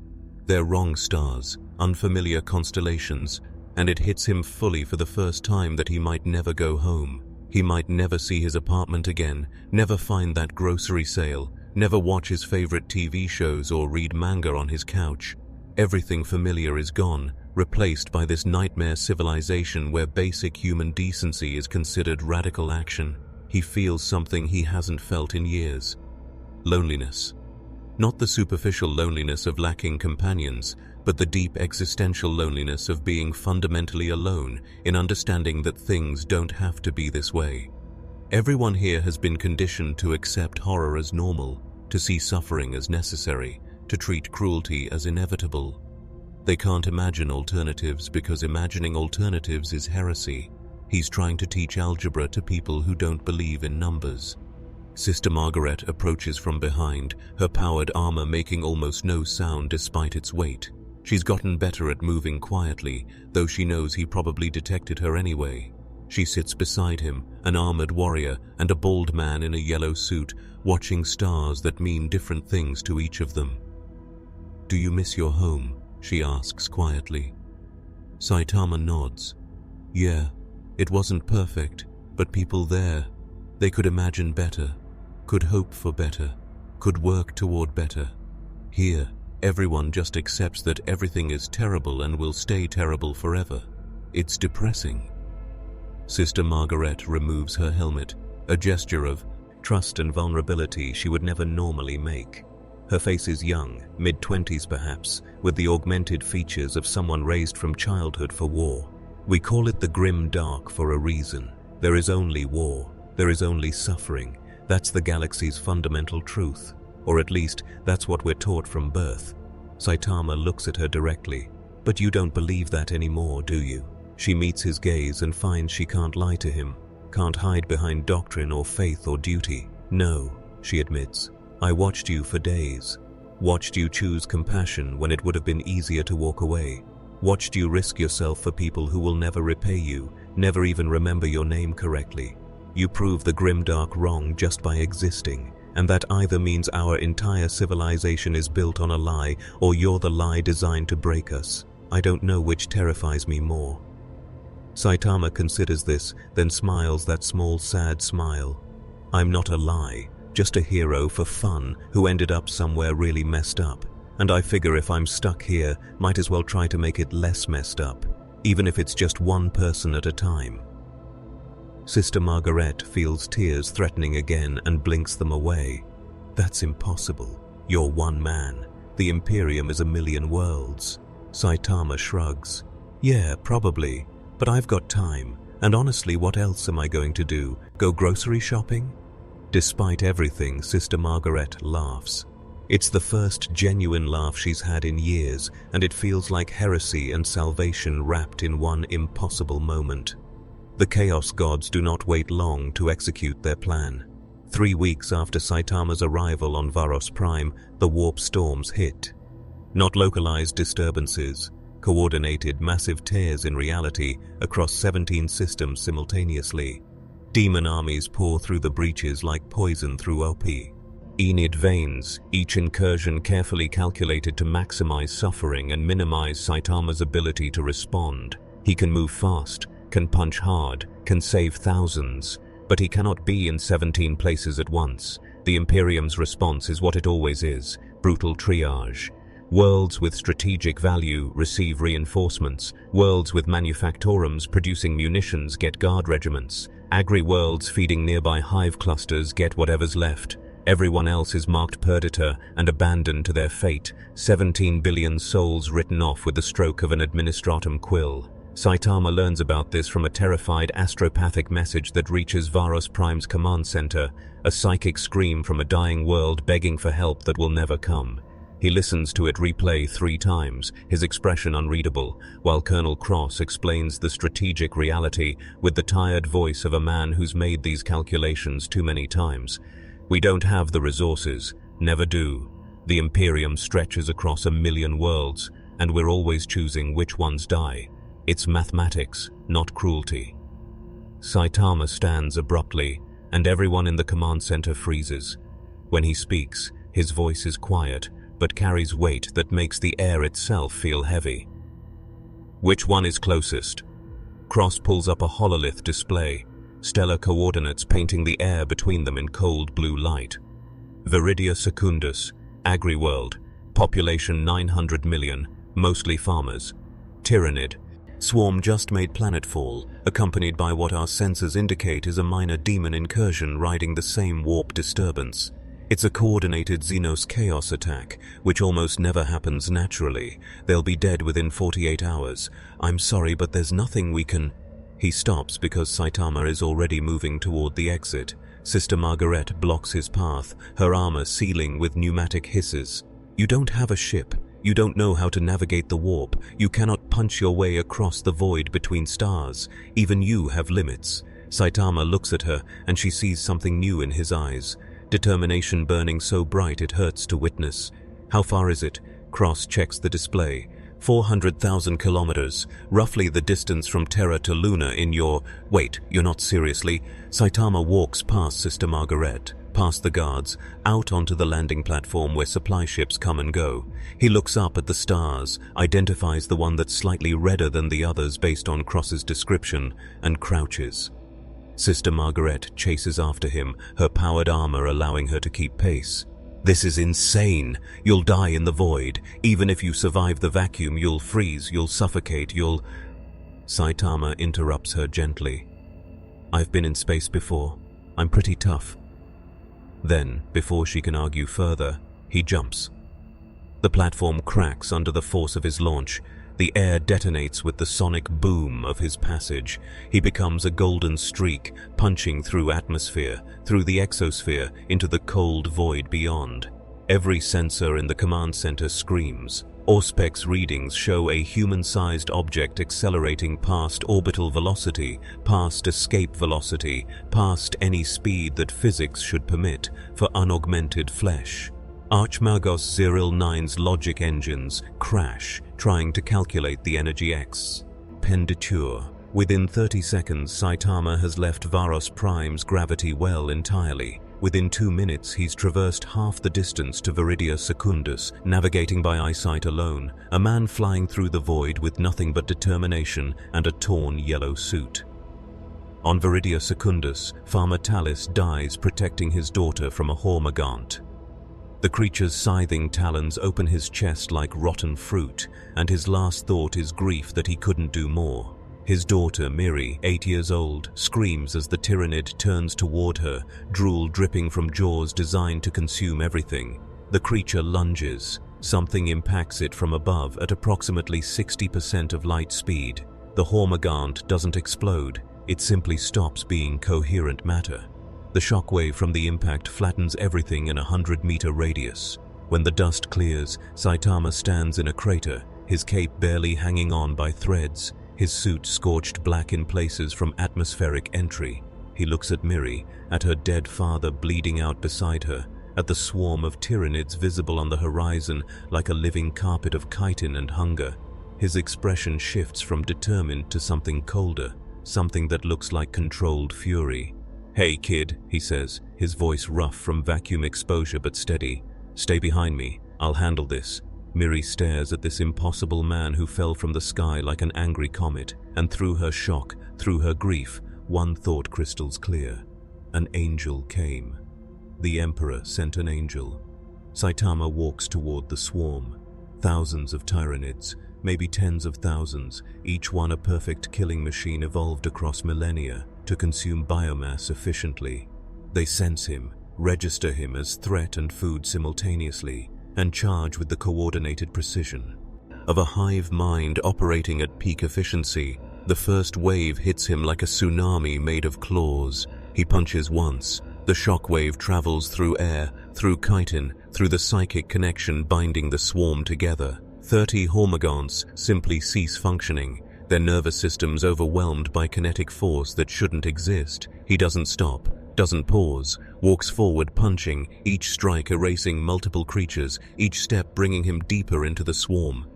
They're wrong stars, unfamiliar constellations, and it hits him fully for the first time that he might never go home. He might never see his apartment again, never find that grocery sale, never watch his favorite TV shows or read manga on his couch. Everything familiar is gone, replaced by this nightmare civilization where basic human decency is considered radical action. He feels something he hasn't felt in years. Loneliness. Not the superficial loneliness of lacking companions, but the deep existential loneliness of being fundamentally alone in understanding that things don't have to be this way. Everyone here has been conditioned to accept horror as normal, to see suffering as necessary, to treat cruelty as inevitable. They can't imagine alternatives because imagining alternatives is heresy. He's trying to teach algebra to people who don't believe in numbers. Sister Margaret approaches from behind, her powered armor making almost no sound despite its weight. She's gotten better at moving quietly, though she knows he probably detected her anyway. She sits beside him, an armored warrior and a bald man in a yellow suit, watching stars that mean different things to each of them. "Do you miss your home?" she asks quietly. Saitama nods. "Yeah. It wasn't perfect, but people there, they could imagine better, could hope for better, could work toward better. Here, everyone just accepts that everything is terrible and will stay terrible forever. It's depressing." Sister Margaret removes her helmet, a gesture of trust and vulnerability she would never normally make. Her face is young, mid-20s perhaps, with the augmented features of someone raised from childhood for war. We call it the Grimdark for a reason. There is only war. There is only suffering. That's the galaxy's fundamental truth. Or at least, that's what we're taught from birth. Saitama looks at her directly. "But you don't believe that anymore, do you?" She meets his gaze and finds she can't lie to him, can't hide behind doctrine or faith or duty. "No," she admits. "I watched you for days. Watched you choose compassion when it would have been easier to walk away. Watched you risk yourself for people who will never repay you, never even remember your name correctly. You prove the Grimdark wrong just by existing, and that either means our entire civilization is built on a lie, or you're the lie designed to break us. I don't know which terrifies me more." Saitama considers this, then smiles that small sad smile. "I'm not a lie, just a hero for fun who ended up somewhere really messed up. And I figure if I'm stuck here, might as well try to make it less messed up, even if it's just one person at a time." Sister Margaret feels tears threatening again and blinks them away. "That's impossible. You're one man. The Imperium is a million worlds." Saitama shrugs. "Yeah, probably. But I've got time. And honestly, what else am I going to do? Go grocery shopping?" Despite everything, Sister Margaret laughs. It's the first genuine laugh she's had in years, and it feels like heresy and salvation wrapped in one impossible moment. The Chaos Gods do not wait long to execute their plan. 3 weeks after Saitama's arrival on Varos Prime, the warp storms hit. Not localized disturbances, coordinated massive tears in reality across 17 systems simultaneously. Demon armies pour through the breaches like poison through OP. Enid veins, each incursion carefully calculated to maximize suffering and minimize Saitama's ability to respond. He can move fast, can punch hard, can save thousands, but he cannot be in 17 places at once. The Imperium's response is what it always is: brutal triage. Worlds with strategic value receive reinforcements. Worlds with manufactorums producing munitions get guard regiments. Agri-worlds feeding nearby hive clusters get whatever's left. Everyone else is marked perdita and abandoned to their fate, 17 billion souls written off with the stroke of an administratum quill. Saitama learns about this from a terrified astropathic message that reaches Varos Prime's command center, a psychic scream from a dying world begging for help that will never come. He listens to it replay 3 times, his expression unreadable, while Colonel Cross explains the strategic reality with the tired voice of a man who's made these calculations too many times. We don't have the resources, never do. The Imperium stretches across 1 million worlds, and we're always choosing which ones die. It's mathematics, not cruelty. Saitama stands abruptly, and everyone in the command center freezes. When he speaks, his voice is quiet, but carries weight that makes the air itself feel heavy. Which one is closest? Cross pulls up a hololith display, stellar coordinates painting the air between them in cold blue light. Viridia Secundus, Agri-world, population 900 million, mostly farmers. Tyrannid, swarm just made planetfall, accompanied by what our sensors indicate is a minor demon incursion riding the same warp disturbance. It's a coordinated Xenos chaos attack, which almost never happens naturally. They'll be dead within 48 hours. I'm sorry, but there's nothing we can... He stops because Saitama is already moving toward the exit. Sister Margaret blocks his path, her armor sealing with pneumatic hisses. You don't have a ship. You don't know how to navigate the warp. You cannot punch your way across the void between stars. Even you have limits. Saitama looks at her, and she sees something new in his eyes. Determination burning so bright it hurts to witness. How far is it? Cross checks the display. 400,000 kilometers, roughly the distance from Terra to Luna in your... Wait, you're not seriously? Saitama walks past Sister Margaret, past the guards, out onto the landing platform where supply ships come and go. He looks up at the stars, identifies the one that's slightly redder than the others based on Cross's description, and crouches. Sister Margaret chases after him, her powered armor allowing her to keep pace. This is insane. You'll die in the void. Even if you survive the vacuum, you'll freeze, you'll suffocate, you'll... Saitama interrupts her gently. I've been in space before. I'm pretty tough. Then, before she can argue further, he jumps. The platform cracks under the force of his launch. The air detonates with the sonic boom of his passage. He becomes a golden streak, punching through atmosphere, through the exosphere, into the cold void beyond. Every sensor in the command center screams. Auspex readings show a human-sized object accelerating past orbital velocity, past escape velocity, past any speed that physics should permit for unaugmented flesh. Archmagos Ziril 9's logic engines crash, trying to calculate the energy X. Penditure. Within 30 seconds, Saitama has left Varos Prime's gravity well entirely. Within 2 minutes, he's traversed half the distance to Viridia Secundus, navigating by eyesight alone, a man flying through the void with nothing but determination and a torn yellow suit. On Viridia Secundus, Farmer Talis dies protecting his daughter from a Hormagant. The creature's scything talons open his chest like rotten fruit, and his last thought is grief that he couldn't do more. His daughter, Miri, 8 years old, screams as the Tyrannid turns toward her, drool dripping from jaws designed to consume everything. The creature lunges. Something impacts it from above at approximately 60% of light speed. The Hormagant doesn't explode. It simply stops being coherent matter. The shockwave from the impact flattens everything in a 100-meter radius. When the dust clears, Saitama stands in a crater, his cape barely hanging on by threads, his suit scorched black in places from atmospheric entry. He looks at Miri, at her dead father bleeding out beside her, at the swarm of Tyrannids visible on the horizon like a living carpet of chitin and hunger. His expression shifts from determined to something colder, something that looks like controlled fury. "Hey kid," he says, his voice rough from vacuum exposure but steady. "Stay behind me, I'll handle this." Miri stares at this impossible man who fell from the sky like an angry comet, and through her shock, through her grief, one thought crystals clear. An angel came. The Emperor sent an angel. Saitama walks toward the swarm. Thousands of Tyranids, maybe tens of thousands, each one a perfect killing machine evolved across millennia to consume biomass efficiently. They sense him, register him as threat and food simultaneously, and charge with the coordinated precision of a hive mind operating at peak efficiency. The first wave hits him like a tsunami made of claws. He punches once. The shock wave travels through air, through chitin, through the psychic connection binding the swarm together. 30 hormagaunts simply cease functioning, their nervous systems overwhelmed by kinetic force that shouldn't exist. He doesn't stop, doesn't pause, walks forward punching, each strike erasing multiple creatures, each step bringing him deeper into the swarm.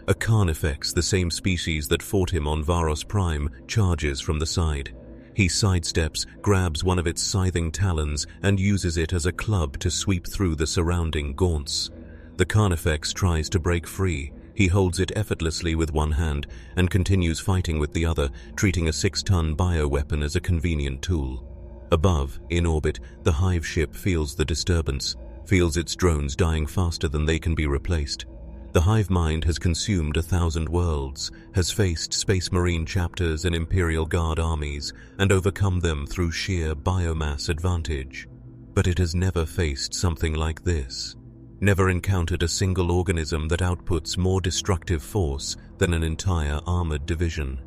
A Carnifex, the same species that fought him on Varos Prime, charges from the side. He sidesteps, grabs one of its scything talons, and uses it as a club to sweep through the surrounding gaunts. The Carnifex tries to break free. He holds it effortlessly with one hand and continues fighting with the other, treating a 6-ton bioweapon as a convenient tool. Above, in orbit, the hive ship feels the disturbance, feels its drones dying faster than they can be replaced. The hive mind has consumed 1,000 worlds, has faced Space Marine chapters and Imperial Guard armies, and overcome them through sheer biomass advantage. But it has never faced something like this. Never encountered a single organism that outputs more destructive force than an entire armored division.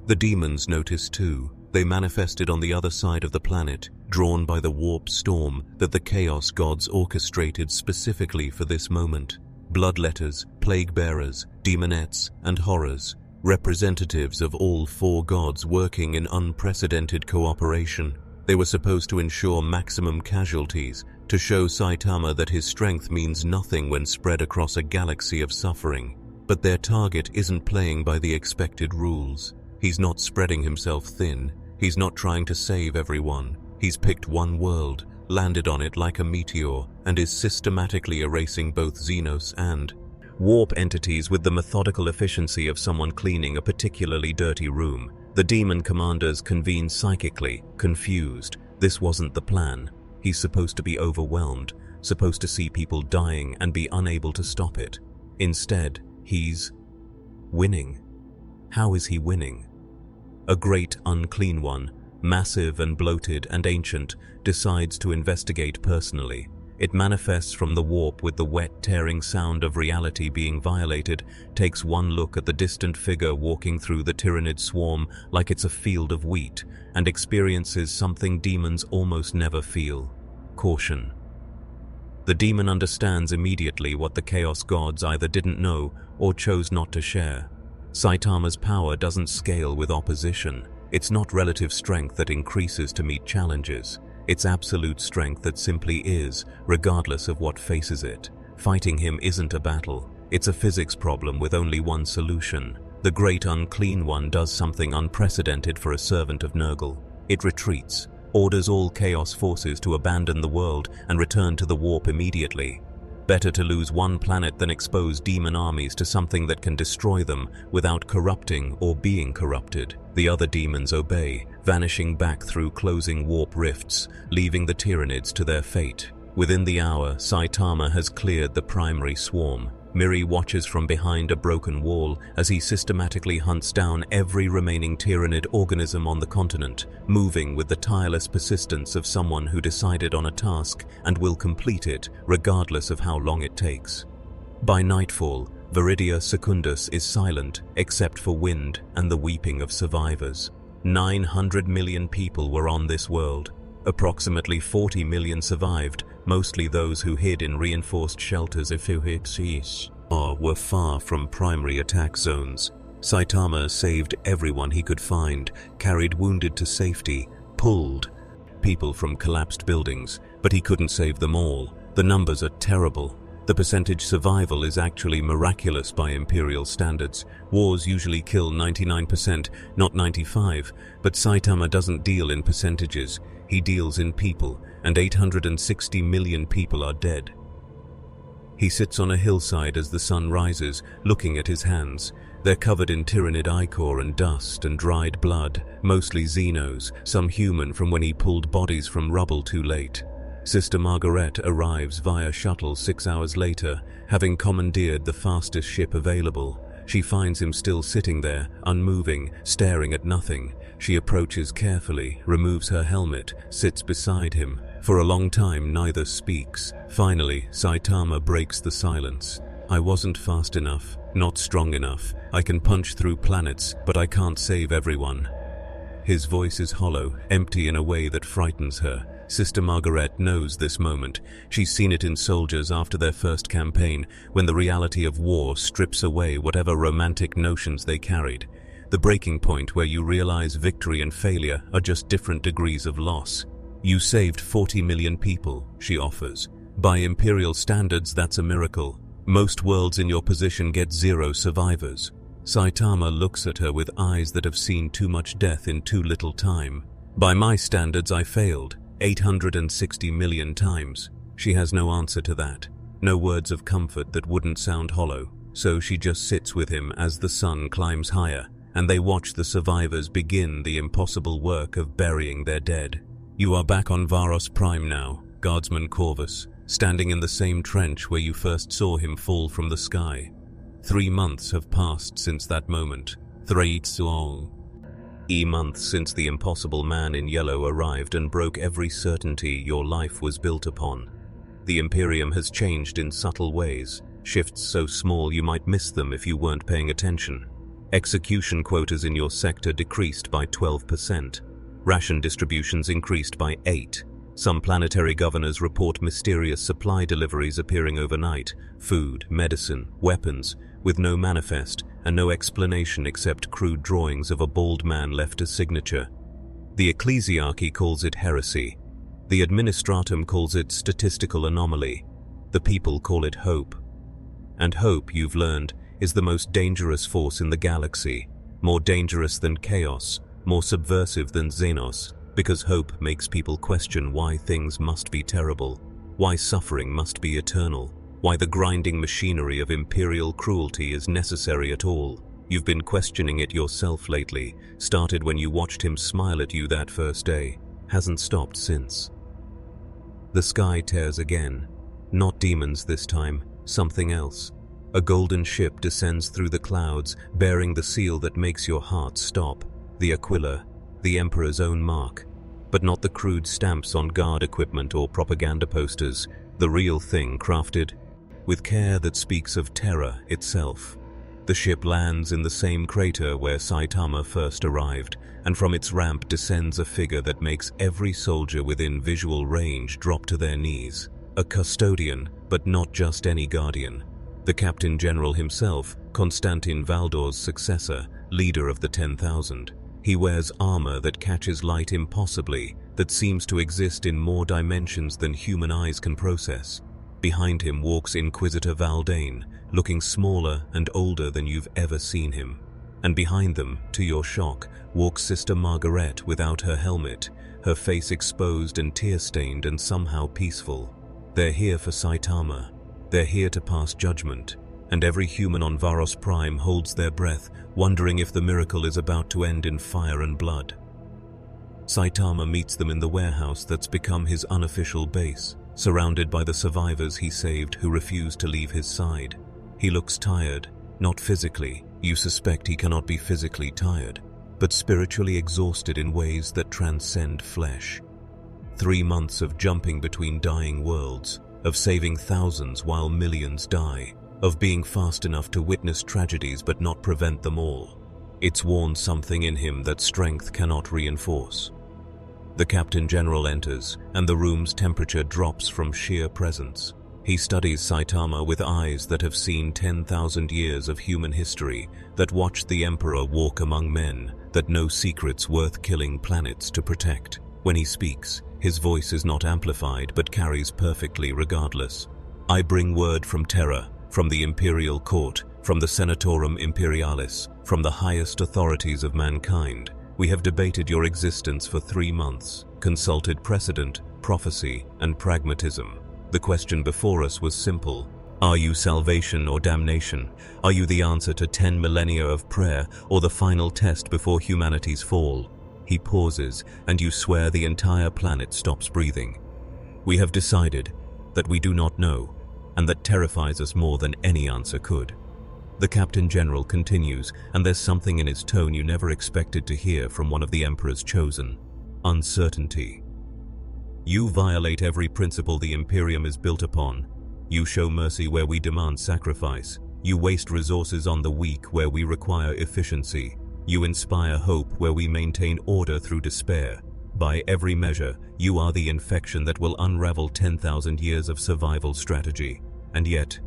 The demons noticed too. They manifested on the other side of the planet, drawn by the warp storm that the Chaos Gods orchestrated specifically for this moment. Bloodletters, plague-bearers, demonettes, and horrors, representatives of all 4 gods working in unprecedented cooperation. They were supposed to ensure maximum casualties, to show Saitama that his strength means nothing when spread across a galaxy of suffering. But their target isn't playing by the expected rules. He's not spreading himself thin. He's not trying to save everyone. He's picked one world, landed on it like a meteor, and is systematically erasing both Xenos and warp entities with the methodical efficiency of someone cleaning a particularly dirty room. The demon commanders convene psychically, confused. This wasn't the plan. He's supposed to be overwhelmed, supposed to see people dying and be unable to stop it. Instead, he's winning. How is he winning? A great unclean one, massive and bloated and ancient, decides to investigate personally. It manifests from the warp with the wet, tearing sound of reality being violated, takes one look at the distant figure walking through the Tyranid swarm like it's a field of wheat, and experiences something demons almost never feel: caution. The demon understands immediately what the Chaos Gods either didn't know or chose not to share. Saitama's power doesn't scale with opposition. It's not relative strength that increases to meet challenges. It's absolute strength that simply is, regardless of what faces it. Fighting him isn't a battle. It's a physics problem with only one solution. The Great Unclean One does something unprecedented for a servant of Nurgle. It retreats, orders all Chaos forces to abandon the world and return to the warp immediately. Better to lose one planet than expose demon armies to something that can destroy them without corrupting or being corrupted. The other demons obey, vanishing back through closing warp rifts, leaving the Tyranids to their fate. Within the hour, Saitama has cleared the primary swarm. Miri watches from behind a broken wall as he systematically hunts down every remaining Tyranid organism on the continent, moving with the tireless persistence of someone who decided on a task and will complete it regardless of how long it takes. By nightfall, Viridia Secundus is silent except for wind and the weeping of survivors. 900 million people were on this world. Approximately 40 million survived, mostly those who hid in reinforced shelters were far from primary attack zones. Saitama saved everyone he could find, carried wounded to safety, pulled people from collapsed buildings, but he couldn't save them all. The numbers are terrible. The percentage survival is actually miraculous by Imperial standards. Wars usually kill 99%, not 95%, but Saitama doesn't deal in percentages, he deals in people, and 860 million people are dead. He sits on a hillside as the sun rises, looking at his hands. They're covered in tyrannid ichor and dust and dried blood, mostly Xenos, some human from when he pulled bodies from rubble too late. Sister Margaret arrives via shuttle 6 hours later, having commandeered the fastest ship available. She finds him still sitting there, unmoving, staring at nothing. She approaches carefully, removes her helmet, sits beside him. For a long time, neither speaks. Finally, Saitama breaks the silence. I wasn't fast enough, not strong enough. I can punch through planets, but I can't save everyone. His voice is hollow, empty in a way that frightens her. Sister Margaret knows this moment. She's seen it in soldiers after their first campaign, when the reality of war strips away whatever romantic notions they carried. The breaking point where you realize victory and failure are just different degrees of loss. You saved 40 million people, she offers. By Imperial standards, that's a miracle. Most worlds in your position get 0 survivors. Saitama looks at her with eyes that have seen too much death in too little time. By my standards, I failed 860 million times. She has no answer to that. No words of comfort that wouldn't sound hollow. So she just sits with him as the sun climbs higher, and they watch the survivors begin the impossible work of burying their dead. You are back on Varos Prime now, Guardsman Corvus, standing in the same trench where you first saw him fall from the sky. 3 months have passed since that moment. 3 months since the impossible man in yellow arrived and broke every certainty your life was built upon. The Imperium has changed in subtle ways, shifts so small you might miss them if you weren't paying attention. Execution quotas in your sector decreased by 12%. Ration distributions increased by 8%. Some planetary governors report mysterious supply deliveries appearing overnight, food, medicine, weapons, with no manifest and no explanation except crude drawings of a bald man left as signature. The ecclesiarchy calls it heresy. The administratum calls it statistical anomaly. The people call it hope. And hope, you've learned, is the most dangerous force in the galaxy, more dangerous than chaos, more subversive than Xenos, because hope makes people question why things must be terrible, why suffering must be eternal, why the grinding machinery of imperial cruelty is necessary at all. You've been questioning it yourself lately, started when you watched him smile at you that first day, hasn't stopped since. The sky tears again. Not demons this time, something else. A golden ship descends through the clouds, bearing the seal that makes your heart stop, the Aquila, the Emperor's own mark. But not the crude stamps on guard equipment or propaganda posters, the real thing crafted with care that speaks of terror itself. The ship lands in the same crater where Saitama first arrived, and from its ramp descends a figure that makes every soldier within visual range drop to their knees. A custodian, but not just any guardian. The Captain General himself, Konstantin Valdor's successor, leader of the 10,000. He wears armor that catches light impossibly, that seems to exist in more dimensions than human eyes can process. Behind him walks Inquisitor Valdane, looking smaller and older than you've ever seen him. And behind them, to your shock, walks Sister Margaret without her helmet, her face exposed and tear-stained and somehow peaceful. They're here for Saitama. They're here to pass judgment. And every human on Varos Prime holds their breath, wondering if the miracle is about to end in fire and blood. Saitama meets them in the warehouse that's become his unofficial base, surrounded by the survivors he saved who refuse to leave his side. He looks tired, not physically. You suspect he cannot be physically tired, but spiritually exhausted in ways that transcend flesh. 3 months of jumping between dying worlds, of saving thousands while millions die, of being fast enough to witness tragedies but not prevent them all. It's worn something in him that strength cannot reinforce. The Captain General enters, and the room's temperature drops from sheer presence. He studies Saitama with eyes that have seen 10,000 years of human history, that watched the Emperor walk among men, that know secrets worth killing planets to protect. When he speaks, his voice is not amplified but carries perfectly regardless. I bring word from Terra, from the Imperial Court, from the Senatorum Imperialis, from the highest authorities of mankind. We have debated your existence for 3 months, consulted precedent, prophecy, and pragmatism. The question before us was simple. Are you salvation or damnation? Are you the answer to 10 millennia of prayer, or the final test before humanity's fall? He pauses, and you swear the entire planet stops breathing. We have decided that we do not know, and that terrifies us more than any answer could. The Captain General continues, and there's something in his tone you never expected to hear from one of the Emperor's chosen. Uncertainty. You violate every principle the Imperium is built upon. You show mercy where we demand sacrifice. You waste resources on the weak where we require efficiency. You inspire hope where we maintain order through despair. By every measure, you are the infection that will unravel 10,000 years of survival strategy. And yet,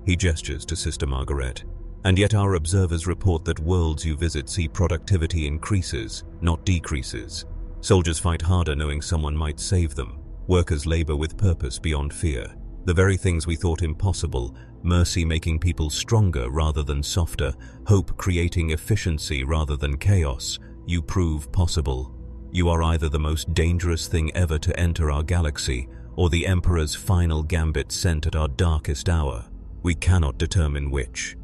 he gestures to Sister Margaret. And yet our observers report that worlds you visit see productivity increases, not decreases. Soldiers fight harder knowing someone might save them. Workers labor with purpose beyond fear. The very things we thought impossible, mercy making people stronger rather than softer, hope creating efficiency rather than chaos, you prove possible. You are either the most dangerous thing ever to enter our galaxy, or the Emperor's final gambit sent at our darkest hour. We cannot determine which.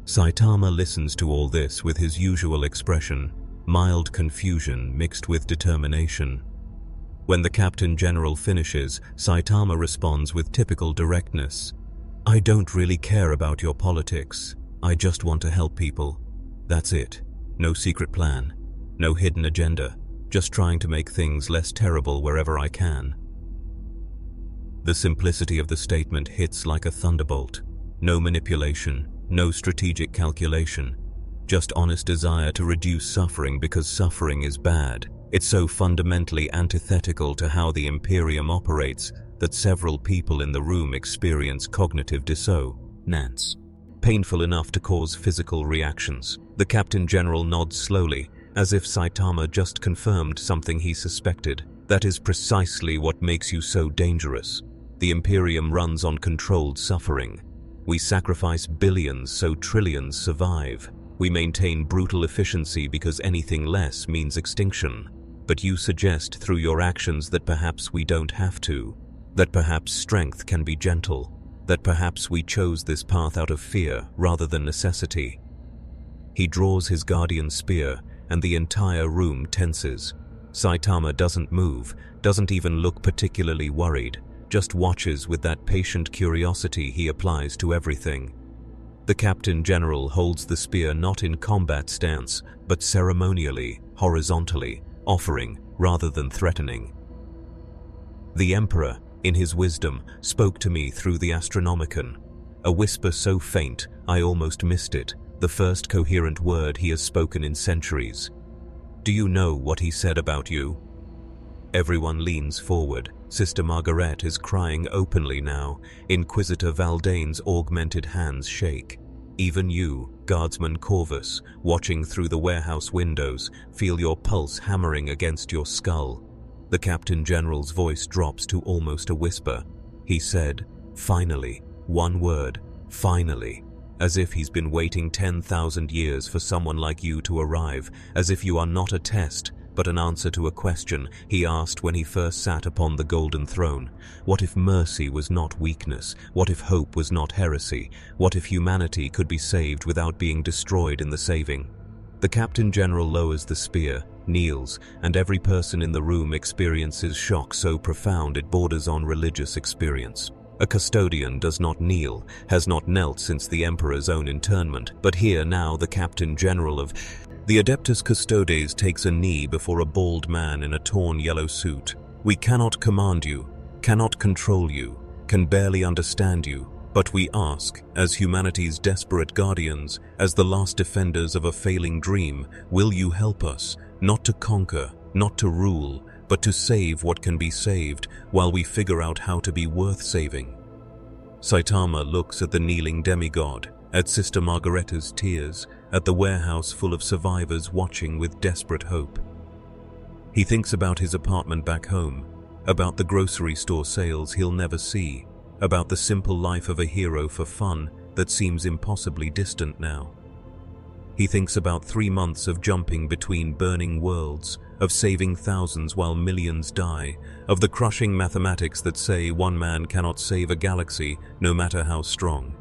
Saitama listens to all this with his usual expression, mild confusion mixed with determination. When the Captain General finishes, Saitama responds with typical directness. I don't really care about your politics. I just want to help people. That's it. No secret plan. No hidden agenda. Just trying to make things less terrible wherever I can. The simplicity of the statement hits like a thunderbolt. No manipulation, no strategic calculation. Just honest desire to reduce suffering because suffering is bad. It's so fundamentally antithetical to how the Imperium operates that several people in the room experience cognitive dissonance. Painful enough to cause physical reactions. The Captain General nods slowly, as if Saitama just confirmed something he suspected. That is precisely what makes you so dangerous. The Imperium runs on controlled suffering. We sacrifice billions so trillions survive. We maintain brutal efficiency because anything less means extinction. But you suggest through your actions that perhaps we don't have to. That perhaps strength can be gentle. That perhaps we chose this path out of fear rather than necessity. He draws his guardian spear, and the entire room tenses. Saitama doesn't move, doesn't even look particularly worried, just watches with that patient curiosity he applies to everything. The Captain General holds the spear not in combat stance, but ceremonially, horizontally, offering rather than threatening. The Emperor, in his wisdom, spoke to me through the Astronomicon. A whisper so faint, I almost missed it. The first coherent word he has spoken in centuries. Do you know what he said about you? Everyone leans forward. Sister Margaret is crying openly now. Inquisitor Valdane's augmented hands shake. Even you, Guardsman Corvus, watching through the warehouse windows, feel your pulse hammering against your skull. The Captain General's voice drops to almost a whisper. He said, finally, one word, finally. As if he's been waiting 10,000 years for someone like you to arrive, as if you are not a test, but an answer to a question he asked when he first sat upon the golden throne. What if mercy was not weakness? What if hope was not heresy? What if humanity could be saved without being destroyed in the saving? The Captain General lowers the spear, kneels, and every person in the room experiences shock so profound it borders on religious experience. A custodian does not kneel, has not knelt since the Emperor's own internment, but here now the Captain General of the Adeptus Custodes takes a knee before a bald man in a torn yellow suit. We cannot command you, cannot control you, can barely understand you, but we ask, as humanity's desperate guardians, as the last defenders of a failing dream, will you help us, not to conquer, not to rule, but to save what can be saved while we figure out how to be worth saving. Saitama looks at the kneeling demigod, at Sister Margaretta's tears, at the warehouse full of survivors watching with desperate hope. He thinks about his apartment back home, about the grocery store sales he'll never see, about the simple life of a hero for fun that seems impossibly distant now. He thinks about 3 months of jumping between burning worlds, of saving thousands while millions die, of the crushing mathematics that say one man cannot save a galaxy no matter how strong.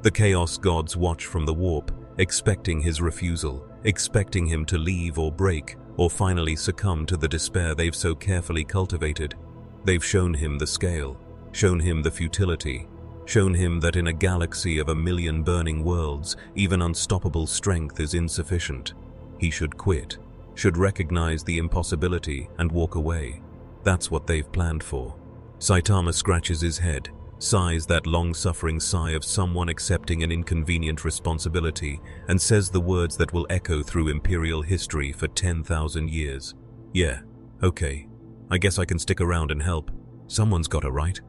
The Chaos Gods watch from the warp, expecting his refusal, expecting him to leave or break, or finally succumb to the despair they've so carefully cultivated. They've shown him the scale, shown him the futility, shown him that in a galaxy of 1,000,000 burning worlds, even unstoppable strength is insufficient. He should quit, should recognize the impossibility and walk away. That's what they've planned for. Saitama scratches his head, sighs that long-suffering sigh of someone accepting an inconvenient responsibility, and says the words that will echo through Imperial history for 10,000 years. Yeah, okay. I guess I can stick around and help. Someone's gotta, right?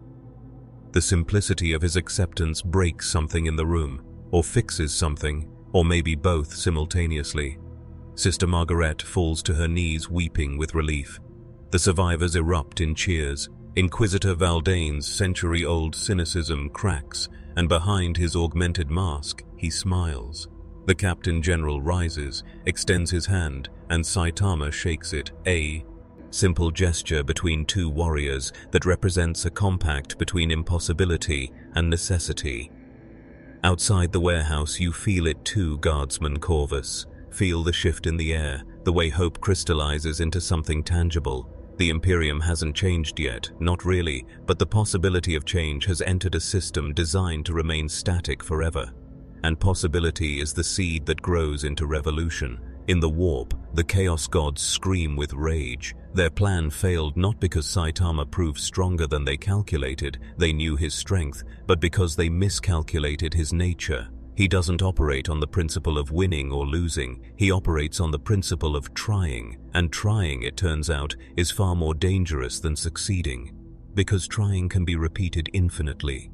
The simplicity of his acceptance breaks something in the room, or fixes something, or maybe both simultaneously. Sister Margaret falls to her knees weeping with relief. The survivors erupt in cheers. Inquisitor Valdane's century-old cynicism cracks, and behind his augmented mask, he smiles. The Captain General rises, extends his hand, and Saitama shakes it, a simple gesture between two warriors that represents a compact between impossibility and necessity. Outside the warehouse you feel it too, Guardsman Corvus. Feel the shift in the air, the way hope crystallizes into something tangible. The Imperium hasn't changed yet, not really, but the possibility of change has entered a system designed to remain static forever. And possibility is the seed that grows into revolution. In the warp, the Chaos Gods scream with rage. Their plan failed not because Saitama proved stronger than they calculated, they knew his strength, but because they miscalculated his nature. He doesn't operate on the principle of winning or losing, he operates on the principle of trying, and trying, it turns out, is far more dangerous than succeeding, because trying can be repeated infinitely.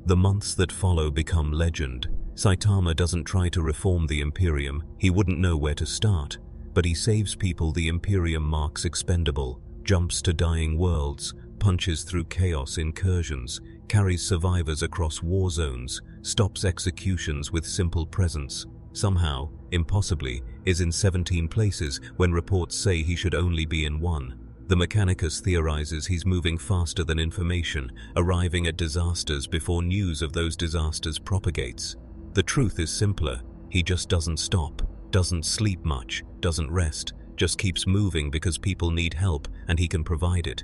The months that follow become legend. Saitama doesn't try to reform the Imperium, he wouldn't know where to start, but he saves people the Imperium marks expendable, jumps to dying worlds, punches through chaos incursions, carries survivors across war zones, stops executions with simple presence. Somehow, impossibly, is in 17 places when reports say he should only be in 1. The Mechanicus theorizes he's moving faster than information, arriving at disasters before news of those disasters propagates. The truth is simpler. He just doesn't stop, doesn't sleep much, doesn't rest, just keeps moving because people need help and he can provide it.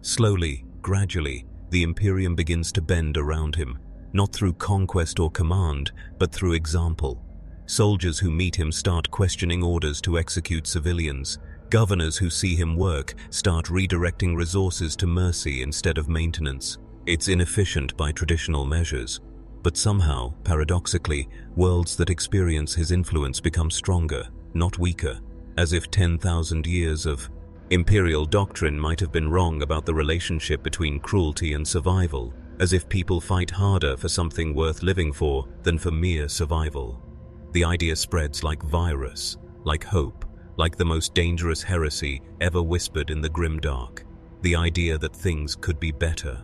Slowly, gradually, the Imperium begins to bend around him, not through conquest or command, but through example. Soldiers who meet him start questioning orders to execute civilians. Governors who see him work start redirecting resources to mercy instead of maintenance. It's inefficient by traditional measures. But somehow, paradoxically, worlds that experience his influence become stronger, not weaker, as if 10,000 years of imperial doctrine might have been wrong about the relationship between cruelty and survival, as if people fight harder for something worth living for than for mere survival. The idea spreads like virus, like hope, like the most dangerous heresy ever whispered in the Grimdark, the idea that things could be better.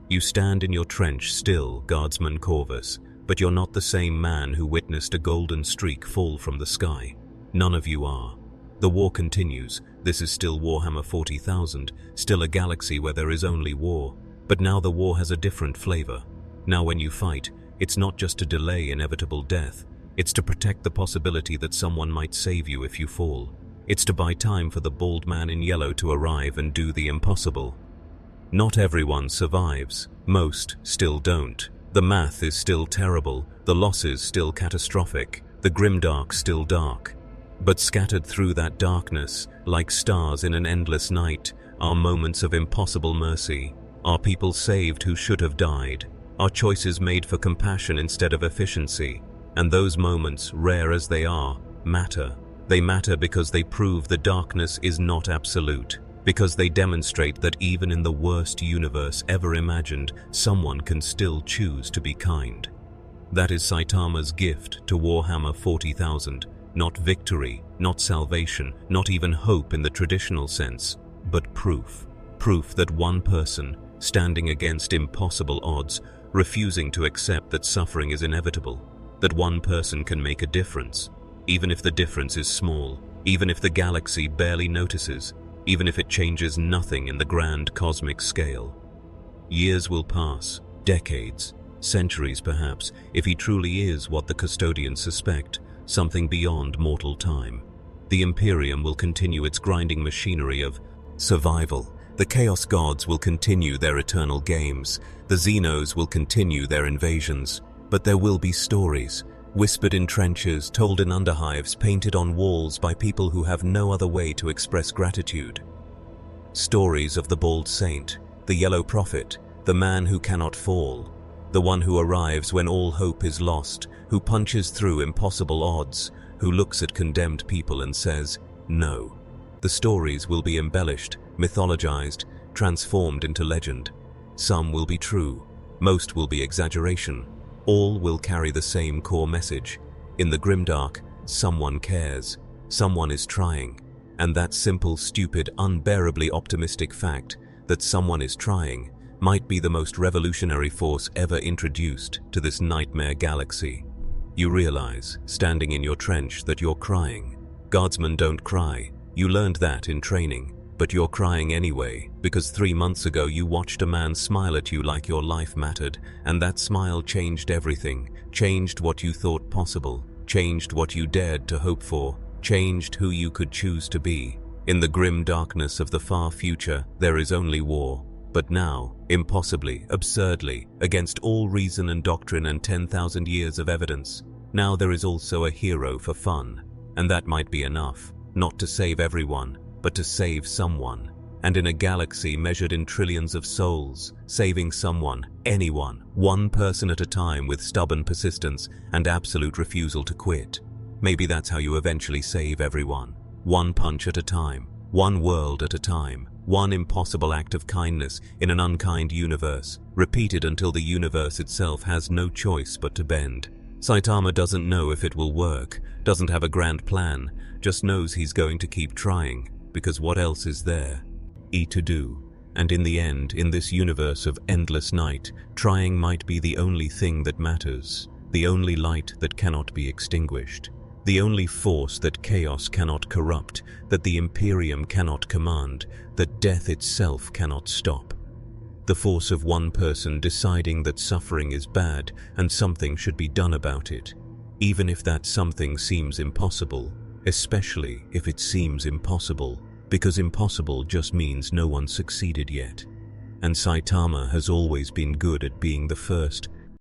You stand in your trench still, Guardsman Corvus, but you're not the same man who witnessed a golden streak fall from the sky. None of you are. The war continues. This is still Warhammer 40,000, still a galaxy where there is only war. But now the war has a different flavor. Now when you fight, it's not just to delay inevitable death. It's to protect the possibility that someone might save you if you fall. It's to buy time for the bald man in yellow to arrive and do the impossible. Not everyone survives. Most still don't. The math is still terrible, the losses still catastrophic, the Grimdark still dark. But scattered through that darkness, like stars in an endless night, are moments of impossible mercy. Are people saved who should have died? Are choices made for compassion instead of efficiency? And those moments, rare as they are, matter. They matter because they prove the darkness is not absolute. Because they demonstrate that even in the worst universe ever imagined, someone can still choose to be kind. That is Saitama's gift to Warhammer 40,000. Not victory, not salvation, not even hope in the traditional sense, but proof. Proof that one person, standing against impossible odds, refusing to accept that suffering is inevitable, that one person can make a difference, even if the difference is small, even if the galaxy barely notices, even if it changes nothing in the grand cosmic scale. Years will pass, decades, centuries perhaps, if he truly is what the custodians suspect, something beyond mortal time. The Imperium will continue its grinding machinery of survival. The Chaos Gods will continue their eternal games. The Xenos will continue their invasions. But there will be stories, whispered in trenches, told in underhives, painted on walls by people who have no other way to express gratitude. Stories of the bald saint, the yellow prophet, the man who cannot fall, the one who arrives when all hope is lost, who punches through impossible odds, who looks at condemned people and says, no. The stories will be embellished, mythologized, transformed into legend. Some will be true, most will be exaggeration. All will carry the same core message. In the Grimdark, someone cares, someone is trying, and that simple, stupid, unbearably optimistic fact that someone is trying might be the most revolutionary force ever introduced to this nightmare galaxy. You realize, standing in your trench, that you're crying. Guardsmen don't cry. You learned that in training, but you're crying anyway, because 3 months ago you watched a man smile at you like your life mattered, and that smile changed everything, changed what you thought possible, changed what you dared to hope for, changed who you could choose to be. In the grim darkness of the far future, there is only war. But now, impossibly, absurdly, against all reason and doctrine and 10,000 years of evidence, now there is also a hero for fun. And that might be enough, not to save everyone, but to save someone. And in a galaxy measured in trillions of souls, saving someone, anyone, one person at a time with stubborn persistence and absolute refusal to quit. Maybe that's how you eventually save everyone. One punch at a time, one world at a time. One impossible act of kindness in an unkind universe, repeated until the universe itself has no choice but to bend. Saitama doesn't know if it will work, doesn't have a grand plan, just knows he's going to keep trying, because what else is there? To do. And in the end, in this universe of endless night, trying might be the only thing that matters, the only light that cannot be extinguished. The only force that chaos cannot corrupt, that the Imperium cannot command, that death itself cannot stop. The force of one person deciding that suffering is bad and something should be done about it, even if that something seems impossible, especially if it seems impossible, because impossible just means no one succeeded yet. And Saitama has always been good at being the first